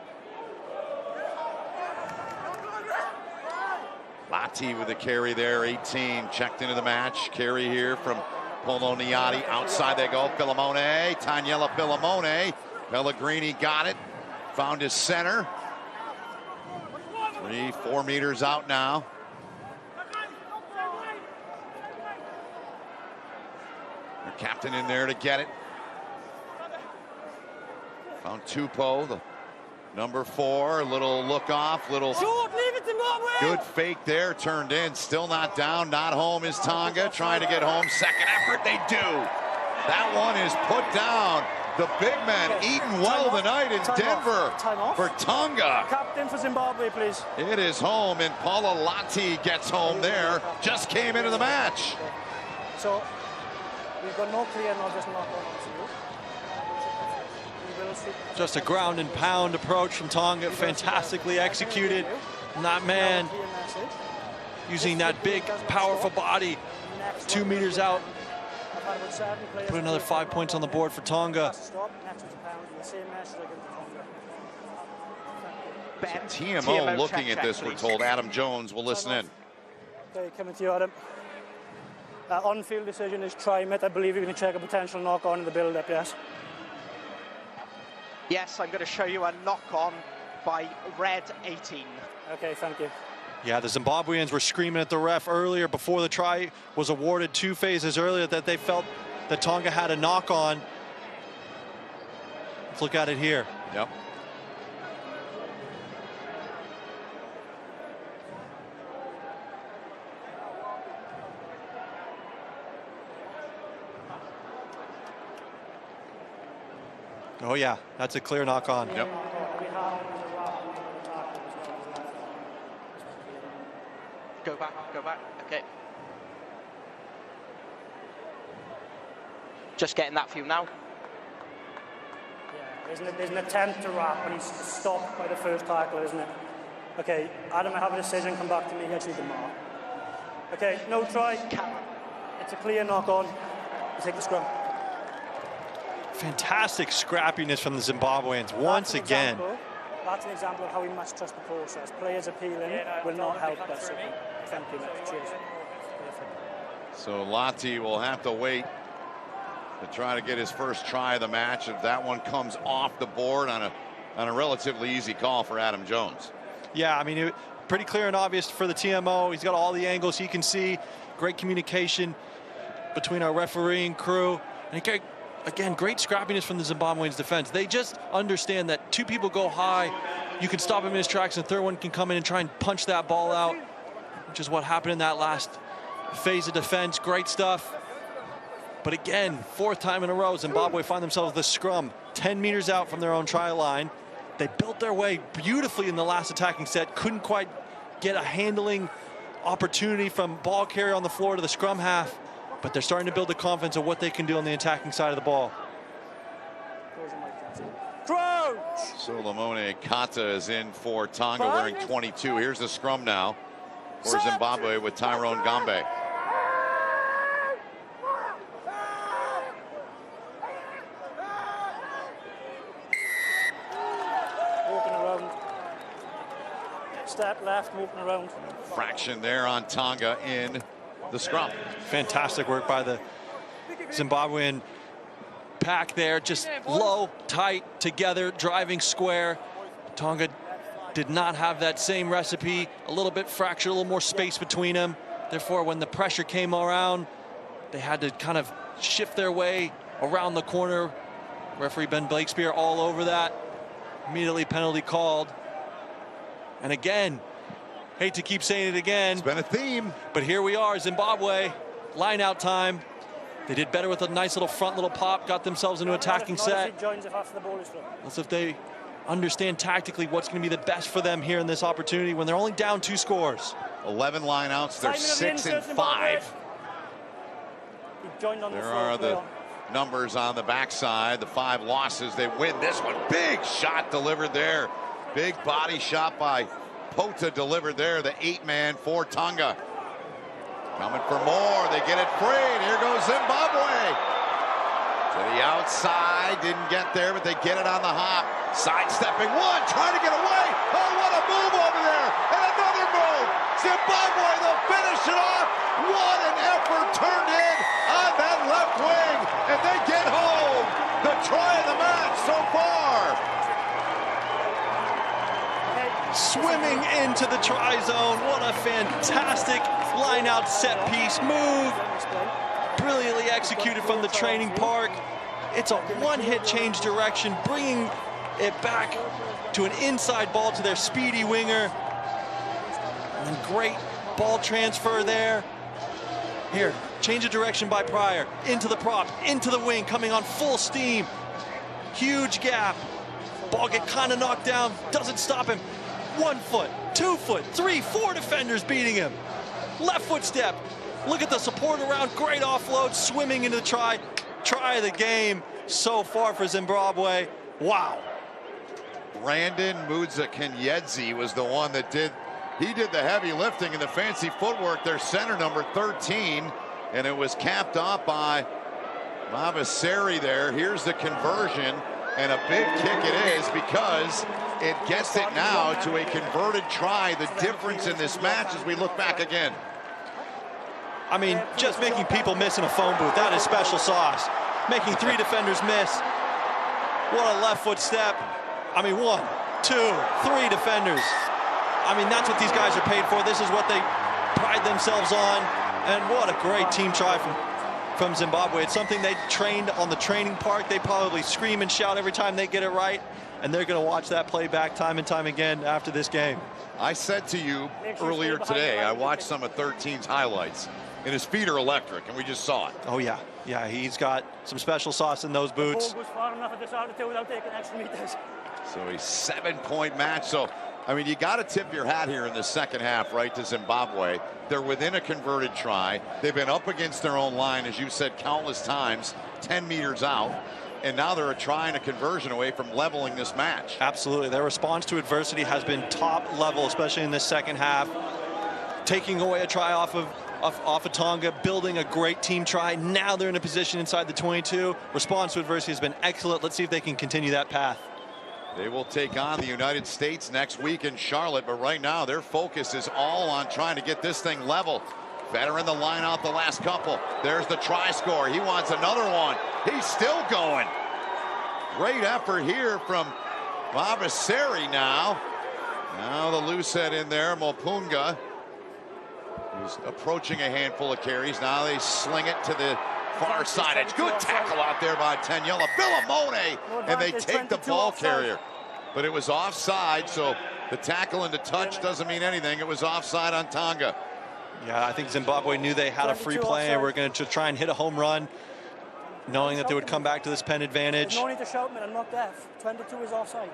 Lati with the carry there, 18, checked into the match. Carry here from Poloniati, outside they go. Filimone, Taniela Filimone. Pellegrini got it, found his center. 3-4 meters out now. Their captain in there to get it. Found Tupou, the number 4, a little look off, little good fake there, turned in, still not down, not home is Tonga, trying to get home, second effort, they do. That one is put down. The big man eating well tonight in Denver for Tonga. Captain for Zimbabwe, please. It is home, and Paula Lati gets home there, just came into the match. So, we've got no clear, not just knock on. Just a ground and pound approach from Tonga, fantastically executed. And that man using that big, powerful body, 2 meters out. Put another 5 points on the board for Tonga. TMO looking at this, we're told. Adam Jones will listen in. Okay, coming to you, Adam. On-field decision is try it. I believe you're going to check a potential knock-on in the build-up, yes? Yes, I'm going to show you a knock-on by red 18. Okay, thank you. Yeah, the Zimbabweans were screaming at the ref earlier before the try was awarded 2 phases earlier that they felt that Tonga had a knock-on. Let's look at it here. Yep. Oh yeah, that's a clear knock-on. Yep. Go back, okay. Just getting that for you now. Yeah, there's an attempt to wrap, but he's stopped by the first tackle, isn't it? Okay, Adam, I have a decision, come back to me, actually the mark. Okay, no try. It's a clear knock-on. You take the scrum. Fantastic scrappiness from the Zimbabweans once again. That's an example of how we must trust the process. Players appealing will not help us. Thank you, mate. Cheers. So Lati will have to wait to try to get his first try of the match. If that one comes off the board on a relatively easy call for Adam Jones. Yeah, I mean, pretty clear and obvious for the TMO. He's got all the angles he can see. Great communication between our refereeing crew. And again, great scrappiness from the Zimbabweans defense. They just understand that 2 people go high, you can stop him in his tracks, and the third one can come in and try and punch that ball out, which is what happened in that last phase of defense. Great stuff. But again, 4th time in a row, Zimbabwe find themselves the scrum 10 meters out from their own try line. They built their way beautifully in the last attacking set, couldn't quite get a handling opportunity from ball carrier on the floor to the scrum half, but they're starting to build the confidence of what they can do on the attacking side of the ball. Solomone Kata is in for Tonga wearing 22. Here's the scrum now for Zimbabwe with Tyrone Gambe. step left, moving around. Fraction there on Tonga in the scrum. Fantastic work by the Zimbabwean pack there, just low, tight, together, driving square. Tonga did not have that same recipe, a little bit fractured, a little more space between them. Therefore, when the pressure came around, they had to kind of shift their way around the corner. Referee Ben Blakespeare all over that. Immediately penalty called. And again, hate to keep saying it again. It's been a theme. But here we are, Zimbabwe, line out time. They did better with a nice little front little pop, got themselves into attacking set. Let's see if they understand tactically what's going to be the best for them here in this opportunity when they're only down 2 scores. 11 lineouts, they're 6 and 5. There are the numbers on the backside, the 5 losses. They win this one. Big shot delivered there. Big body shot by Pota delivered there, the 8-man for Tonga. Coming for more, they get it free, and here goes Zimbabwe. To the outside, didn't get there, but they get it on the hop. Sidestepping one, trying to get away. Oh, what a move over there, and another move. Zimbabwe, they'll finish it off. What an effort turned in on that left wing, and they get home. The try of the match so far. Swimming into the try zone. What a fantastic line-out set-piece move. Brilliantly executed from the training park. It's a one-hit change direction, bringing it back to an inside ball to their speedy winger. And great ball transfer there. Here, change of direction by Pryor. Into the prop, into the wing, coming on full steam. Huge gap. Ball get kind of knocked down, doesn't stop him. 1 foot, 2 foot, 3, 4 defenders beating him. Left foot step. Look at the support around. Great offload, swimming into the try. Try of the game so far for Zimbabwe. Wow. Brandon Mudza-Kenyedzi was the one that did the heavy lifting and the fancy footwork. Their center, number 13, and it was capped off by Mavaseri there. Here's the conversion, and a big kick it is because it gets it now to a converted try. The difference in this match as we look back again. I mean, just making people miss in a phone booth, that is special sauce. Making 3 defenders miss. What a left foot step. I mean, 1, 2, 3 defenders. I mean, that's what these guys are paid for. This is what they pride themselves on. And what a great team try from Zimbabwe. It's something they trained on the training park. They probably scream and shout every time they get it right. And they're going to watch that play back time and time again after this game. I said to you earlier today, I watched some of 13's highlights, and his feet are electric, and we just saw it. Oh, yeah. Yeah, he's got some special sauce in those boots. The ball goes far enough at this altitude without taking extra meters. So a 7-point match. So, I mean, you got to tip your hat here in the second half, right, to Zimbabwe. They're within a converted try. They've been up against their own line, as you said, countless times, 10 meters out. And now they're a try and a conversion away from leveling this match. Absolutely. Their response to adversity has been top level, especially in this second half. Taking away a try off of Tonga, building a great team try. Now they're in a position inside the 22. Response to adversity has been excellent. Let's see if they can continue that path. They will take on the United States next week in Charlotte, but right now their focus is all on trying to get this thing level. Better in the line out the last couple. There's the try score. He wants another one. He's still going. Great effort here from Mavaseri now. Now the loose head in there, Mopunga. He's approaching a handful of carries. Now they sling it to the far side. It's good tackle out there by Tanyella Philemone, and they take the ball carrier. But it was offside, so the tackle into touch doesn't mean anything. It was offside on Tonga. Yeah, I think Zimbabwe knew they had a free play and were going to try and hit a home run, knowing that they would come back to this pen advantage. No need to shout, man, I'm not deaf. 22 is offside.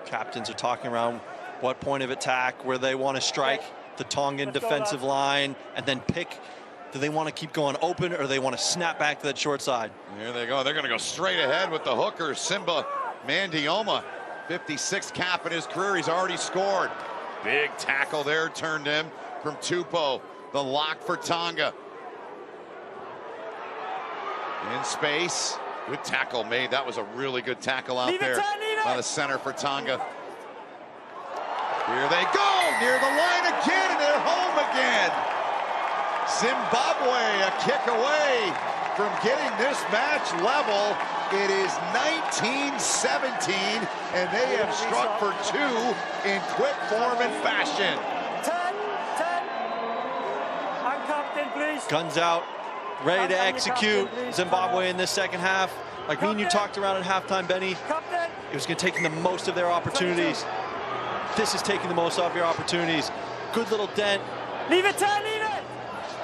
Captains are talking around what point of attack, where they want to strike the Tongan defensive line, and then pick, do they want to keep going open or do they want to snap back to that short side? Here they go. They're going to go straight ahead with the hooker, Simba Mandioma. 56th cap in his career. He's already scored. Big tackle there turned in from Tupou. The lock for Tonga. In space. Good tackle made. That was a really good tackle out there by the center for Tonga. Here they go, near the line again, and they're home again. Zimbabwe a kick away from getting this match level. It is 19-17, and they have struck for 2 in quick form and fashion. 10. I'm captain, please. Guns out, ready to execute. Zimbabwe in this second half. Like me and you talked around at halftime, Benny. It was going to take them the most of their opportunities. This is taking the most of your opportunities. Good little dent. Leave it, 10, leave it.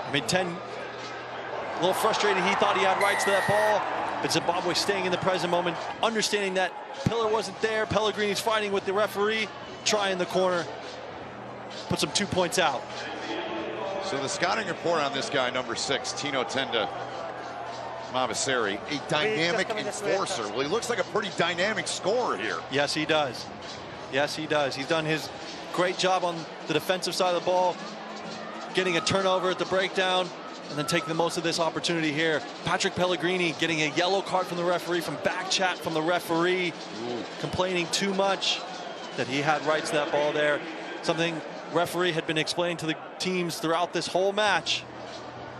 I mean, 10, a little frustrated. He thought he had rights to that ball, but Zimbabwe staying in the present moment, understanding that Pillar wasn't there. Pellegrini's fighting with the referee, trying the corner, puts him 2 points out. So the scouting report on this guy, number 6, Tino Tenda Mavaseri, a dynamic enforcer. Well, he looks like a pretty dynamic scorer here. Yes, he does. Yes, he does. He's done his great job on the defensive side of the ball, getting a turnover at the breakdown, and then taking the most of this opportunity here. Patrick Pellegrini getting a yellow card from the referee, from back chat from the referee, complaining too much that he had rights to that ball there. Something referee had been explaining to the teams throughout this whole match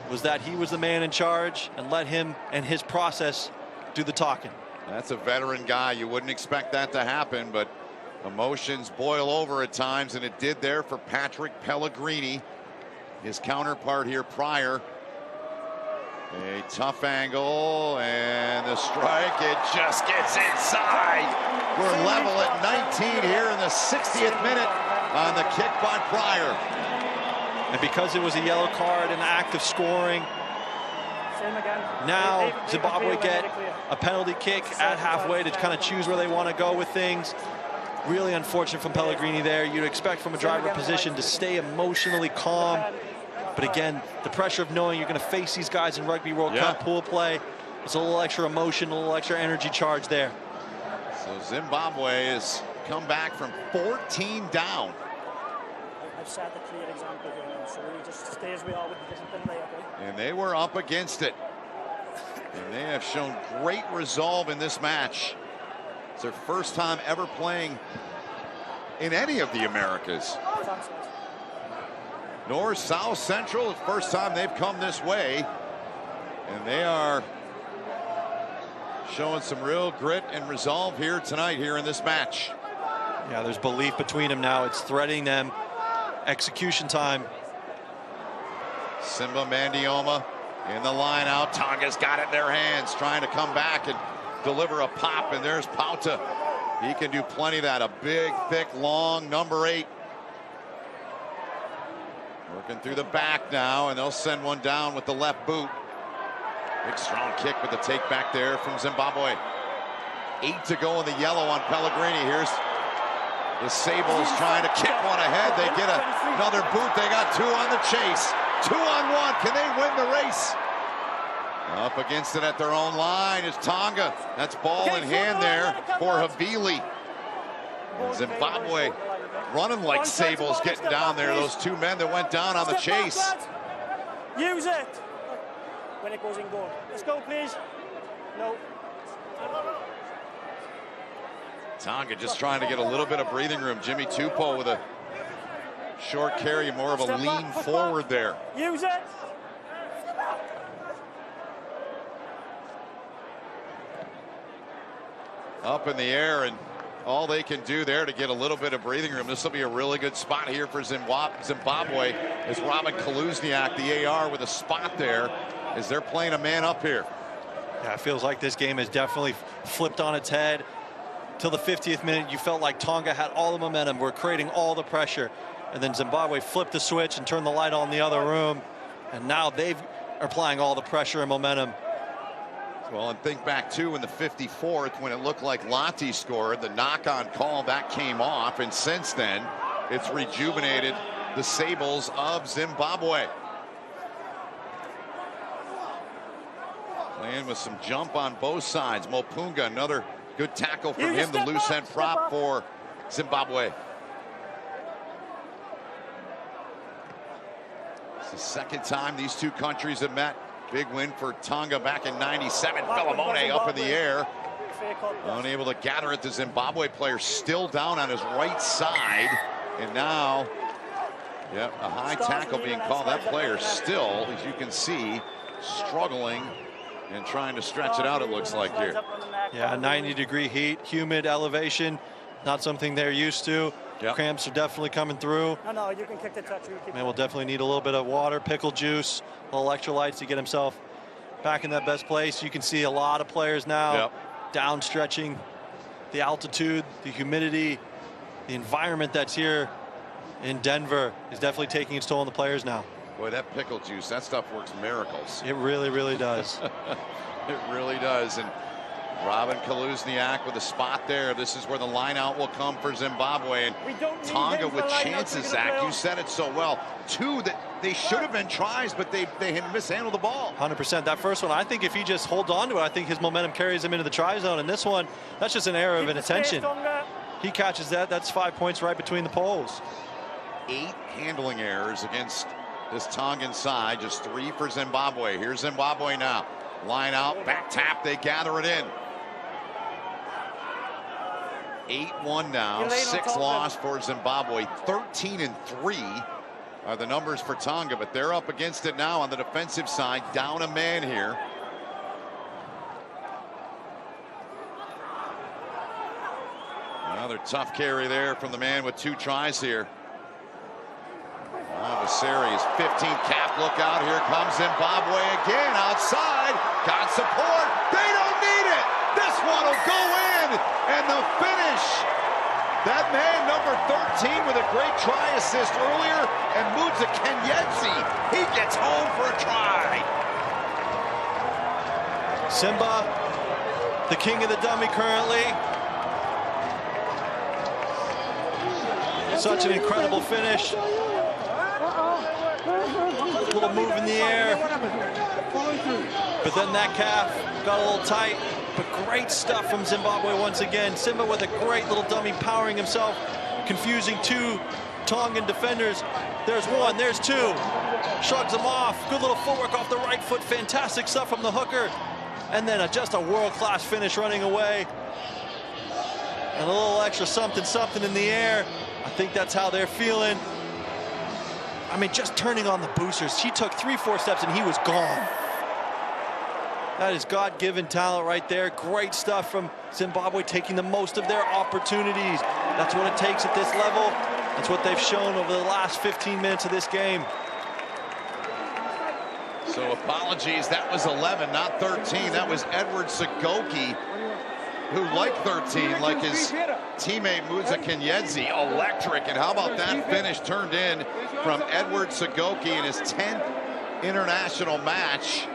was that he was the man in charge and let him and his process do the talking. That's a veteran guy. You wouldn't expect that to happen, but emotions boil over at times, and it did there for Patrick Pellegrini. His counterpart here prior. A tough angle, and the strike, it just gets inside. We're level at 19 here in the 60th minute on the kick by Pryor. And because it was a yellow card in the act of scoring, now Zimbabwe get a penalty kick at halfway to kind of choose where they want to go with things. Really unfortunate from Pellegrini there. You'd expect from a driver position to stay emotionally calm. But again, the pressure of knowing you're going to face these guys in Rugby World Cup pool play, it's a little extra emotion, a little extra energy charge there. So Zimbabwe has come back from 14 down. I've set the clear example here, so we just stay as we are with the discipline there, okay? And they were up against it. And they have shown great resolve in this match. It's their first time ever playing in any of the Americas. North, South, Central, it's the first time they've come this way. And they are showing some real grit and resolve here tonight, here in this match. Yeah, there's belief between them now. It's threatening them. Execution time. Simba Mandioma in the line out. Tonga's got it in their hands, trying to come back and deliver a pop, and there's Pauta. He can do plenty of that. A big, thick, long number 8. Working through the back now, and they'll send one down with the left boot. Big strong kick with the take back there from Zimbabwe. 8 to go in the yellow on Pellegrini. Here's the Sables trying to kick one ahead. They get another boot. They got 2 on the chase. 2 on 1. Can they win the race? Up against it at their own line is Tonga. That's ball in hand there for Havili. And Zimbabwe running like Sables, getting down there. Those 2 men that went down on the chase. Use it when it goes in goal. Let's go, please. No. Tonga just trying to get a little bit of breathing room. Jimmy Tupou with a short carry, more of a lean forward there. Use it. Up in the air, and all they can do there to get a little bit of breathing room. This will be a really good spot here for Zimbabwe, as Robin Kaluzniak, the AR, with a spot there, as they're playing a man up here. Yeah, it feels like this game has definitely flipped on its head. Till the 50th minute, you felt like Tonga had all the momentum, were creating all the pressure, and then Zimbabwe flipped the switch and turned the light on in the other room, and now they are applying all the pressure and momentum. Well, and think back too in the 54th when it looked like Lati scored, the knock-on call that came off, and since then it's rejuvenated the Sables of Zimbabwe. Playing with some jump on both sides. Mopunga, another good tackle from him, the loose end prop for Zimbabwe. It's the second time these two countries have met Big win for Tonga back in '97. Philemone up in the air. Unable to gather it. The Zimbabwe player still down on his right side. And now, yep, a high tackle being called. That player still, as you can see, struggling and trying to stretch it out, it looks like here. Yeah, 90-degree heat, humid elevation, not something they're used to. Yep. Cramps are definitely coming through. No, you can kick the touch. Man will definitely need a little bit of water, pickle juice, electrolytes to get himself back in that best place. You can see a lot of players now down stretching. The altitude, the humidity, the environment that's here in Denver is definitely taking its toll on the players now. Boy, that pickle juice, that stuff works miracles. It really, really does. It really does. And Robin Kaluzniak with a spot there. This is where the line out will come for Zimbabwe. And Tonga with chances, Zach. You said it so well. Two that they should have been tries, but they had mishandled the ball. 100%. That first one, I think if he just holds on to it, I think his momentum carries him into the try zone. And this one, that's just an error of inattention. He catches that. That's 5 points right between the poles. 8 handling errors against this Tongan side. Just 3 for Zimbabwe. Here's Zimbabwe now. Line out, back tap. They gather it in. 8-1 now, 6 loss for Zimbabwe. 13-3 are the numbers for Tonga, but they're up against it now on the defensive side. Down a man here. Another tough carry there from the man with 2 tries here. Series 15 cap, look out, here comes Zimbabwe again outside, got support, they don't need it, this one will go in, and the finish, that man number 13 with a great try assist earlier, and Muza Kenyezi, he gets home for a try. Simba, the king of the dummy currently. Such an incredible finish. A little move in the air, but then that calf got a little tight, but great stuff from Zimbabwe once again. Simba with a great little dummy powering himself, confusing 2 Tongan defenders. There's 1, there's 2, shrugs them off, good little footwork off the right foot, fantastic stuff from the hooker, and then just a world-class finish running away, and a little extra something in the air. I think that's how they're feeling. I mean, just turning on the boosters. He took 3-4 steps and he was gone. That is God-given talent right there. Great stuff from Zimbabwe, taking the most of their opportunities. That's what it takes at this level. That's what they've shown over the last 15 minutes of this game. So apologies, that was 11, not 13. That was Edward Sagoki, who, like 13, like his teammate Muza Kenyezi, electric. And how about that finish turned in from Edward Sagoki in his 10th international match?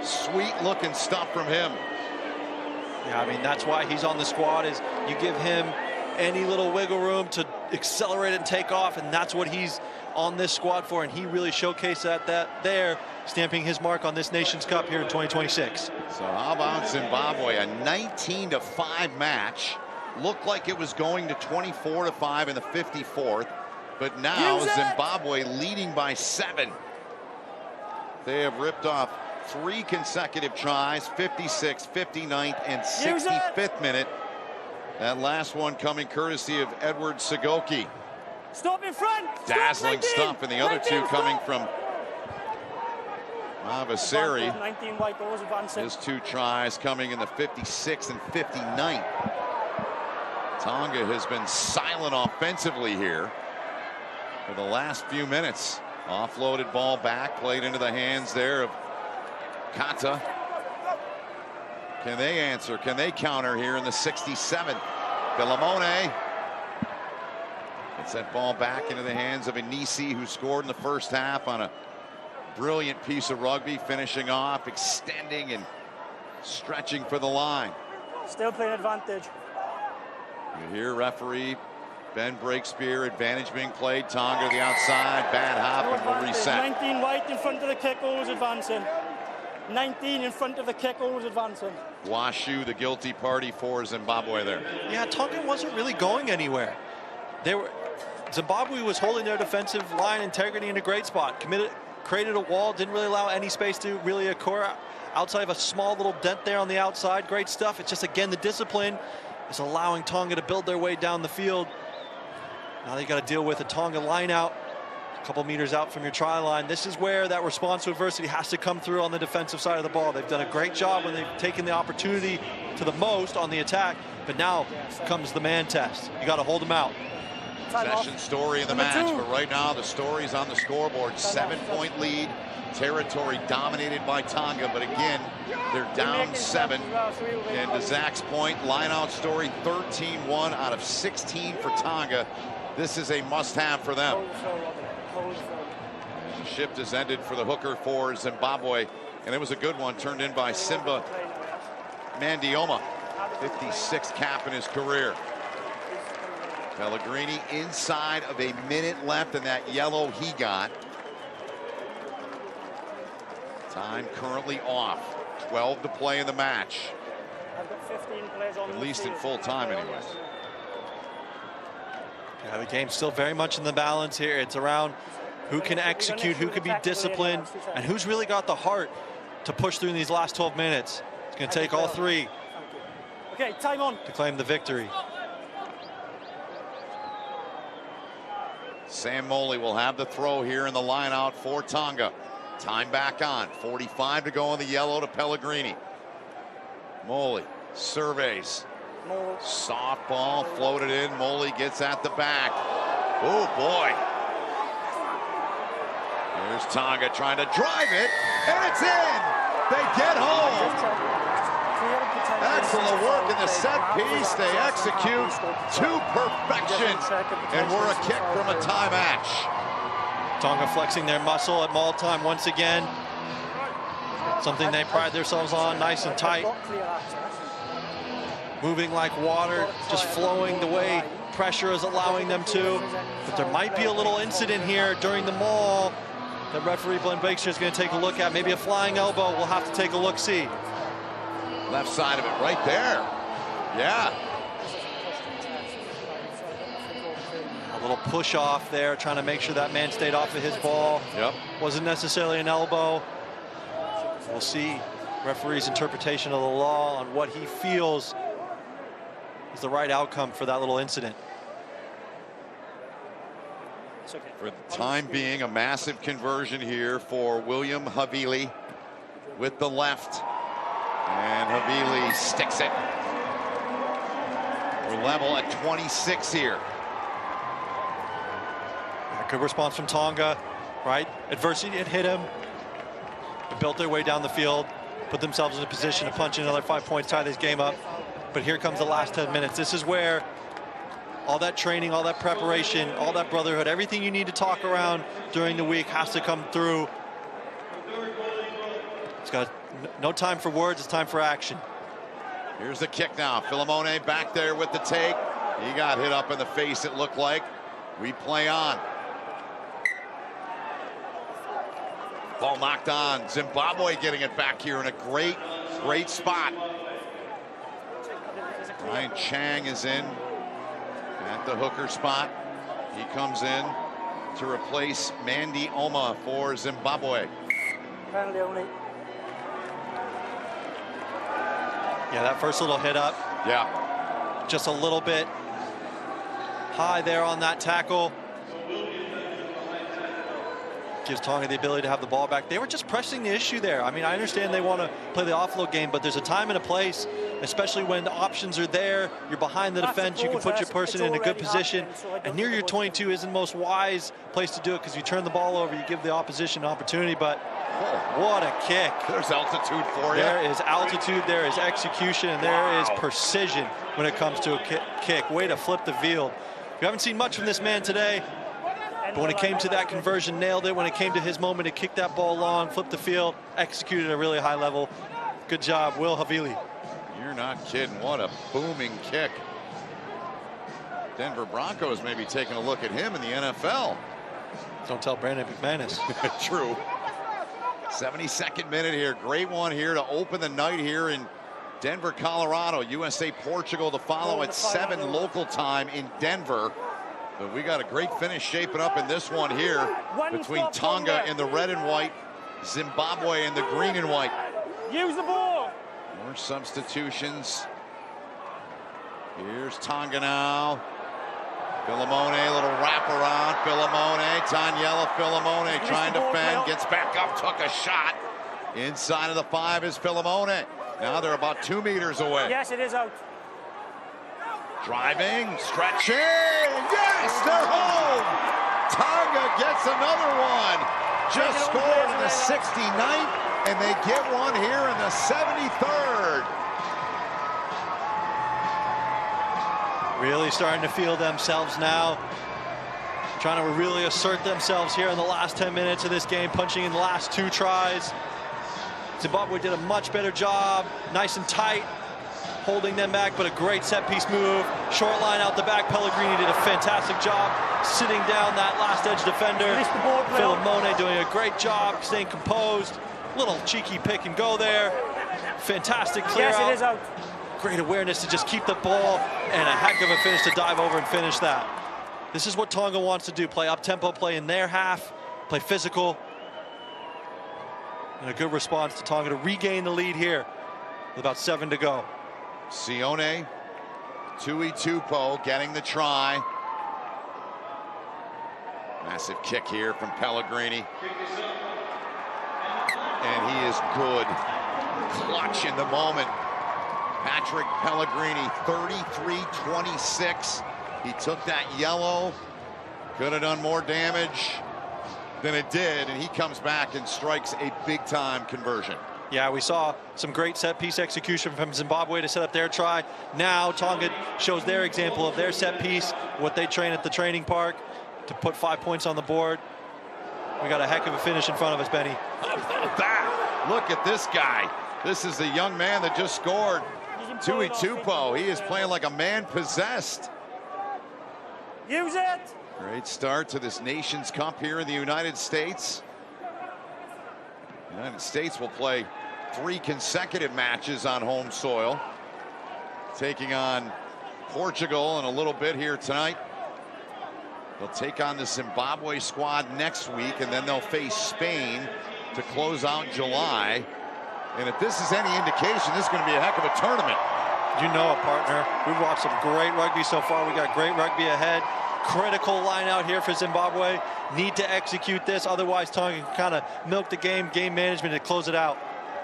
Sweet looking stuff from him. Yeah, I mean, that's why he's on the squad, is you give him any little wiggle room to accelerate and take off, and that's what he's on this squad for, and he really showcased that there, stamping his mark on this Nations Cup here in 2026. So how about Zimbabwe? A 19-5 match. Looked like it was going to 24-5 in the 54th, but now Zimbabwe leading by 7. They have ripped off 3 consecutive tries, 56th, 59th, and 65th minute. That last one coming courtesy of Edward Sagoki. Stop in front. Dazzling stuff, and the other 2 coming from Mavaseri. His 2 tries coming in the 56th and 59th. Tonga has been silent offensively here for the last few minutes. Offloaded ball back, played into the hands there of Kata. Can they answer? Can they counter here in the 67th? Philemone gets that ball back into the hands of Anisi, who scored in the first half on a brilliant piece of rugby, finishing off, extending and stretching for the line. Still playing advantage. You hear referee Ben Breakspear, advantage being played. Tonga to the outside, bad hop, and we'll reset. 19 white in front of the kick, always advancing. 19 in front of the kick, always advancing. Washu, the guilty party for Zimbabwe there. Yeah, Tonga wasn't really going anywhere. Zimbabwe was holding their defensive line integrity in a great spot. Committed created a wall, didn't really allow any space to really occur outside of a small little dent there on the outside. Great stuff. It's just, again, the discipline is allowing Tonga to build their way down the field. Now they got to deal with a Tonga line out, a couple meters out from your try line. This is where that response to adversity has to come through on the defensive side of the ball. They've done a great job when they've taken the opportunity to the most on the attack, but now comes the man test. You got to hold them out. Possession story in the match, but right now the story's on the scoreboard. 7-point lead, territory dominated by Tonga, but again, they're down 7. And to Zach's point, line-out story, 13-1 out of 16 for Tonga. This is a must-have for them. The shift has ended for the hooker for Zimbabwe, and it was a good one, turned in by Simba Mandioma, 56th cap in his career. Pellegrini inside of a minute left, and that yellow he got. Time currently off. 12 to play in the match. I've got 15 players on at least in full time anyways. Yeah, the game's still very much in the balance here. It's around who can execute, who can be disciplined, and who's really got the heart to push through in these last 12 minutes. It's going to take all 3 okay, time on to claim the victory. Sam Moley will have the throw here in the line out for Tonga. Time back on. 45 to go on the yellow to Pellegrini. Moley surveys. Soft ball floated in. Moley gets at the back. Oh boy. Here's Tonga trying to drive it, and it's in. They get home. Excellent work in the set piece. They execute to perfection, and we're a kick from a tie match. Tonga flexing their muscle at maul time once again. Something they pride themselves on, nice and tight. Moving like water, just flowing the way pressure is allowing them to. But there might be a little incident here during the maul that referee Glenn Baker is going to take a look at. Maybe a flying elbow. We'll have to take a look-see. Left side of it right there. Yeah. A little push off there, trying to make sure that man stayed off of his ball. Yep. Wasn't necessarily an elbow. We'll see referee's interpretation of the law on what he feels is the right outcome for that little incident. For the time being, a massive conversion here for William Havili with the left. And Havili sticks it. We're level at 26 here. Good response from Tonga, right? Adversity had hit him. They built their way down the field, put themselves in a position to punch in another 5 points, tie this game up. But here comes the last 10 minutes. This is where all that training, all that preparation, all that brotherhood, everything you need to talk around during the week has to come through. It's got no time for words, it's time for action. Here's the kick now. Filimone back there with the take. He got hit up in the face, it looked like. We play on. Ball knocked on. Zimbabwe getting it back here in a great spot. Ryan Chang is in at the hooker spot. He comes in to replace Mandy Oma for Zimbabwe. Penalty only. Yeah, that first little hit up. Yeah. Just a little bit high there on that tackle. Gives Tonga the ability to have the ball back. They were just pressing the issue there. I mean, I understand they want to play the offload game, but there's a time and a place, especially when the options are there. You're behind the defense. You can put your person in a good position. And near your 22 isn't the most wise place to do it because you turn the ball over, you give the opposition an opportunity. But what a kick. There's altitude for you. There is altitude, there is execution, and there is precision when it comes to a kick. Way to flip the field. We haven't seen much from this man today. But when it came to that conversion, nailed it. When it came to his moment to kick that ball long, flip the field, executed at a really high level. Good job, Will Havili. You're not kidding. What a booming kick. Denver Broncos maybe taking a look at him in the NFL. Don't tell Brandon McManus. True. 72nd minute here. Great one here to open the night here in Denver, Colorado. USA, Portugal to follow at 7 local time in Denver. But we got a great finish shaping up in this one here between Tonga in the red and white, Zimbabwe in the green and white. Use the ball. More substitutions. Here's Tonga now. Philemone, little wraparound. Philemone, Taniela Philemone trying to fend, gets back up, took a shot. Inside of the 5 is Philemone. Now they're about 2 meters away. Yes, it is out. Driving, stretching, yes, they're home! Tonga gets another one. Just scored in the 69th, and they get one here in the 73rd. Really starting to feel themselves now. Trying to really assert themselves here in the last 10 minutes of this game, punching in the last 2 tries. Zimbabwe did a much better job, nice and tight, holding them back, but a great set-piece move. Short line out the back. Pellegrini did a fantastic job sitting down that last edge defender. Philemone doing a great job staying composed. Little cheeky pick and go there. Fantastic clear out. Yes, it is out. Great awareness to just keep the ball, and a heck of a finish to dive over and finish that. This is what Tonga wants to do, play up-tempo, play in their half, play physical. And a good response to Tonga to regain the lead here with about 7 to go. Sione, Tui Tupo getting the try. Massive kick here from Pellegrini. And he is good. Clutch in the moment. Patrick Pellegrini, 33-26. He took that yellow. Could have done more damage than it did, and he comes back and strikes a big-time conversion. Yeah, we saw some great set-piece execution from Zimbabwe to set up their try. Now Tonga shows their example of their set-piece, what they train at the training park, to put 5 points on the board. We got a heck of a finish in front of us, Benny. How about that? Look at this guy. This is the young man that just scored. Tui Tupo, he is playing like a man possessed. Use it. Great start to this Nations Cup here in the United States. The United States will play 3 consecutive matches on home soil, taking on Portugal in a little bit here tonight. They'll take on the Zimbabwe squad next week, and then they'll face Spain to close out July. And if this is any indication, this is going to be a heck of a tournament. You know it, partner. We've watched some great rugby so far. We got great rugby ahead. Critical line out here for Zimbabwe. Need to execute this, otherwise Tonga can kind of milk the game management to close it out.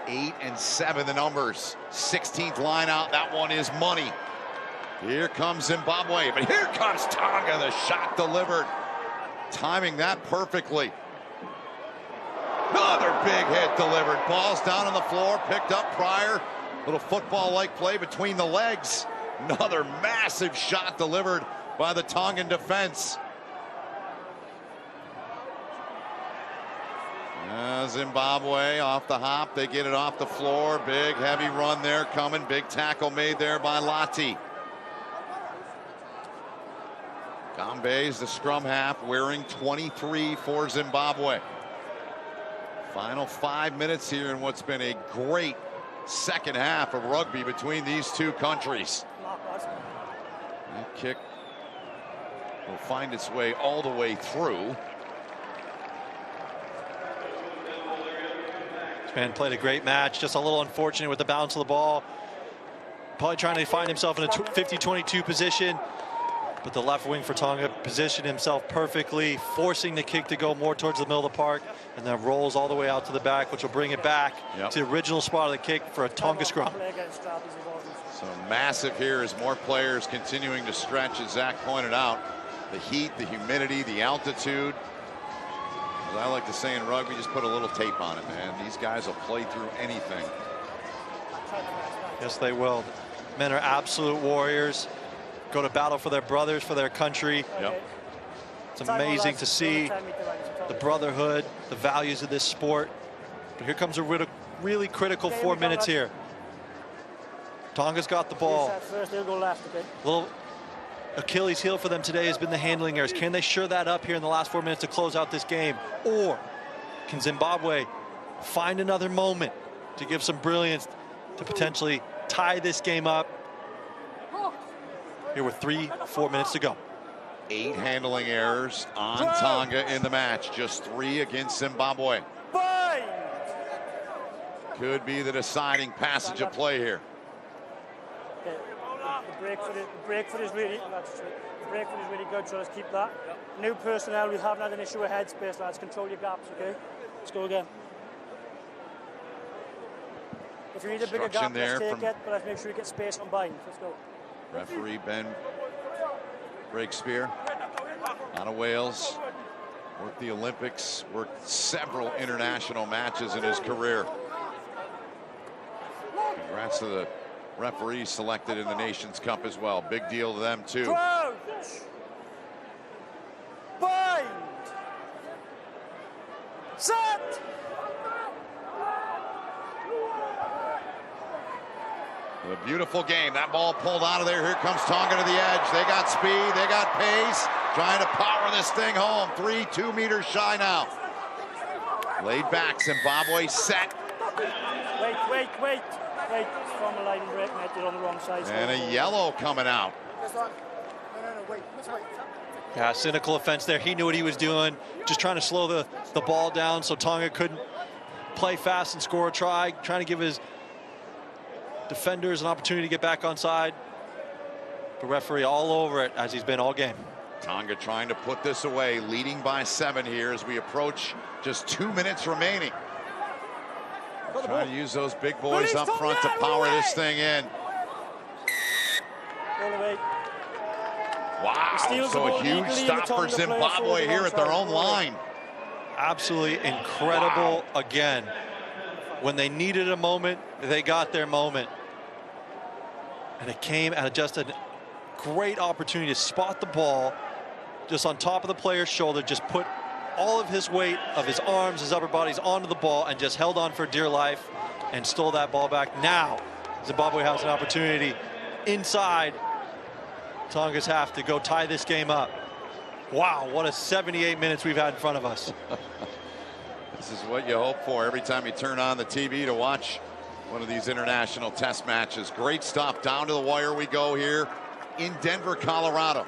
8 and 7 the numbers. 16th line out. That one is money. Here comes Zimbabwe, but here comes Tonga. The shot delivered. Timing that perfectly. Another big hit delivered. Ball's down on the floor, picked up Pryor. Little football-like play between the legs. Another massive shot delivered by the Tongan defense. Zimbabwe off the hop. They get it off the floor. Big, heavy run there coming. Big tackle made there by Lati. Gombe's the scrum half, wearing 23 for Zimbabwe. Final 5 minutes here in what's been a great second half of rugby between these two countries. That kick will find its way all the way through. This man played a great match, just a little unfortunate with the bounce of the ball. Probably trying to find himself in a 50-22 position. But the left wing for Tonga positioned himself perfectly, forcing the kick to go more towards the middle of the park, and then rolls all the way out to the back, which will bring it back to the original spot of the kick for a Tonga scrum. So massive here as more players continuing to stretch, as Zach pointed out. The heat, the humidity, the altitude. As I like to say in rugby, just put a little tape on it, man. These guys will play through anything. Yes, they will. Men are absolute warriors. Go to battle for their brothers, for their country. It's amazing to see the brotherhood, the values of this sport. But here comes a really critical 4 minutes here. Tonga's got the ball. Little Achilles heel for them today has been the handling errors. Can they shore that up here in the last 4 minutes to close out this game? Or can Zimbabwe find another moment to give some brilliance to potentially tie this game up? Here with 3-4 minutes to go. 8 handling errors on Tonga in the match, just 3 against Zimbabwe. Could be the deciding passage of play here. Okay. The break foot is really good, so let's keep that. New personnel, we haven't had an issue with headspace, lads. Control your gaps, okay? Let's go again. If you need a bigger gap, let's take it, but let's make sure you get space combined. Let's go. Referee Ben Breakspear out of Wales. Worked the Olympics, worked several international matches in his career. Congrats to the referees selected in the Nations Cup as well. Big deal to them too. Crouch. Bind. Set. A beautiful game. That ball pulled out of there. Here comes Tonga to the edge. They got speed. They got pace. Trying to power this thing home. 2 meters shy now. Laid back. Zimbabwe set. Wait. From the line and break, mate. You're on the wrong side. And a yellow coming out. Wait. Yeah, cynical offense there. He knew what he was doing. Just trying to slow the ball down so Tonga couldn't play fast and score a try. Trying to give his defenders an opportunity to get back on side. The referee all over it, as he's been all game. Tonga trying to put this away, leading by 7 here as we approach just 2 minutes remaining. Trying to use those big boys up front to power this thing in. Wow, so a huge stop for Zimbabwe here at their own line. Absolutely incredible again. When they needed a moment, they got their moment. And it came at just a great opportunity to spot the ball just on top of the player's shoulder, just put all of his weight of his arms, his upper bodies onto the ball and just held on for dear life and stole that ball back. Now Zimbabwe has an opportunity inside Tonga's half to go tie this game up. Wow, what a 78 minutes we've had in front of us. This is what you hope for every time you turn on the TV to watch one of these international test matches. Great stuff. Down to the wire we go here in Denver, Colorado.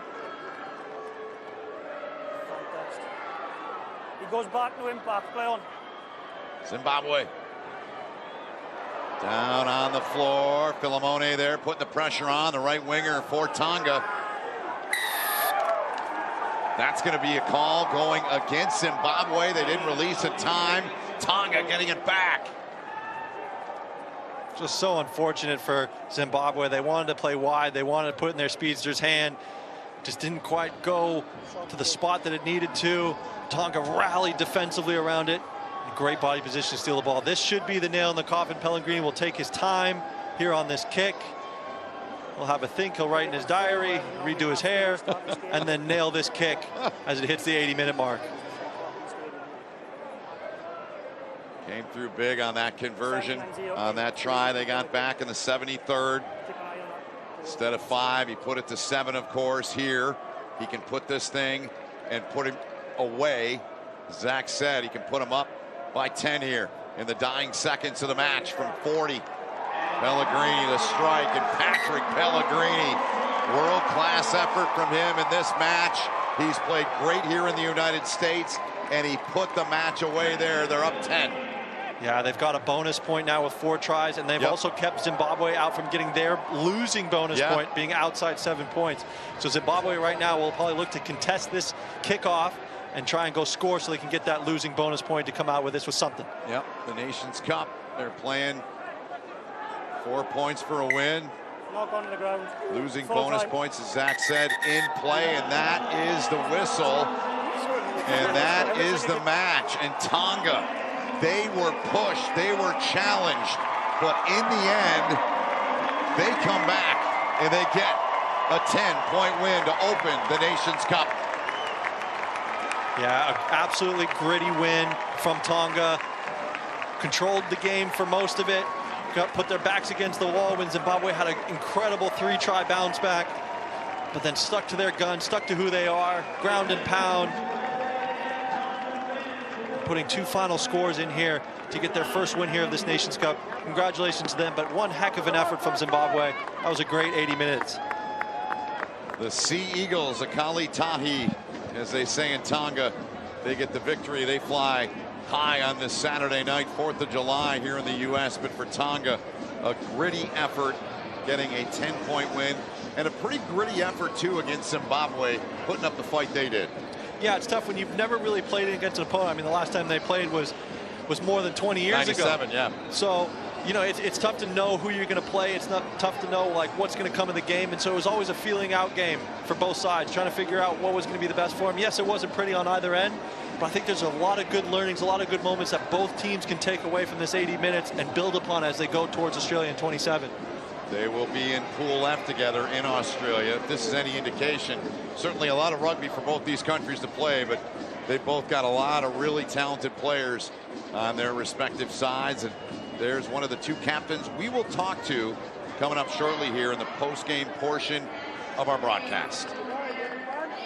He goes back, no impact. Play on. Zimbabwe. Down on the floor. Philemone there putting the pressure on the right winger for Tonga. That's going to be a call going against Zimbabwe. They didn't release a time. Tonga getting it back. Just so unfortunate for Zimbabwe. They wanted to play wide. They wanted to put it in their speedster's hand. Just didn't quite go to the spot that it needed to. Tonga rallied defensively around it. Great body position to steal the ball. This should be the nail in the coffin. Pellegrini will take his time here on this kick. He'll have a think. He'll write in his diary, redo his hair, and then nail this kick as it hits the 80-minute mark. Came through big on that conversion, on that try. They got back in the 73rd. Instead of 5, he put it to 7, of course. Here, he can put this thing and put him away. Zach said he can put him up by 10 here in the dying seconds of the match from 40. Pellegrini, the strike, and Patrick Pellegrini. World-class effort from him in this match. He's played great here in the United States, and he put the match away there. They're up 10. Yeah, they've got a bonus point now with 4 tries, and they've also kept Zimbabwe out from getting their losing bonus point, being outside 7 points. So Zimbabwe right now will probably look to contest this kickoff and try and go score so they can get that losing bonus point to come out with this with something. Yep, the Nations Cup, they're playing 4 points for a win. Knock on the ground. Losing bonus points, as Zach said, in play, and that is the whistle. And that is the match. And Tonga, they were pushed, they were challenged, but in the end, they come back and they get a 10-point win to open the Nations Cup. Yeah, an absolutely gritty win from Tonga. Controlled the game for most of it. Put their backs against the wall when Zimbabwe had an incredible 3-try bounce back, but then stuck to their gun, stuck to who they are, ground and pound. Putting 2 final scores in here to get their first win here of this Nations Cup. Congratulations to them, but one heck of an effort from Zimbabwe. That was a great 80 minutes. The Sea Eagles, Akali Tahi, as they say in Tonga, they get the victory. They fly high on this Saturday night, 4th of July here in the U.S. But for Tonga, a gritty effort, getting a 10-point win, and a pretty gritty effort too against Zimbabwe, putting up the fight they did. Yeah, it's tough when you've never really played against an opponent. I mean, the last time they played was more than 20 years 97, ago. yeah. So, you know, it's tough to know who you're going to play. It's not tough to know like what's going to come in the game. And so it was always a feeling out game for both sides, trying to figure out what was going to be the best for them. Yes, it wasn't pretty on either end, but I think there's a lot of good learnings, a lot of good moments that both teams can take away from this 80 minutes and build upon as they go towards Australia in 27. They will be in Pool F together in Australia. If this is any indication, certainly a lot of rugby for both these countries to play, but they've both got a lot of really talented players on their respective sides. And there's one of the two captains we will talk to coming up shortly here in the post-game portion of our broadcast.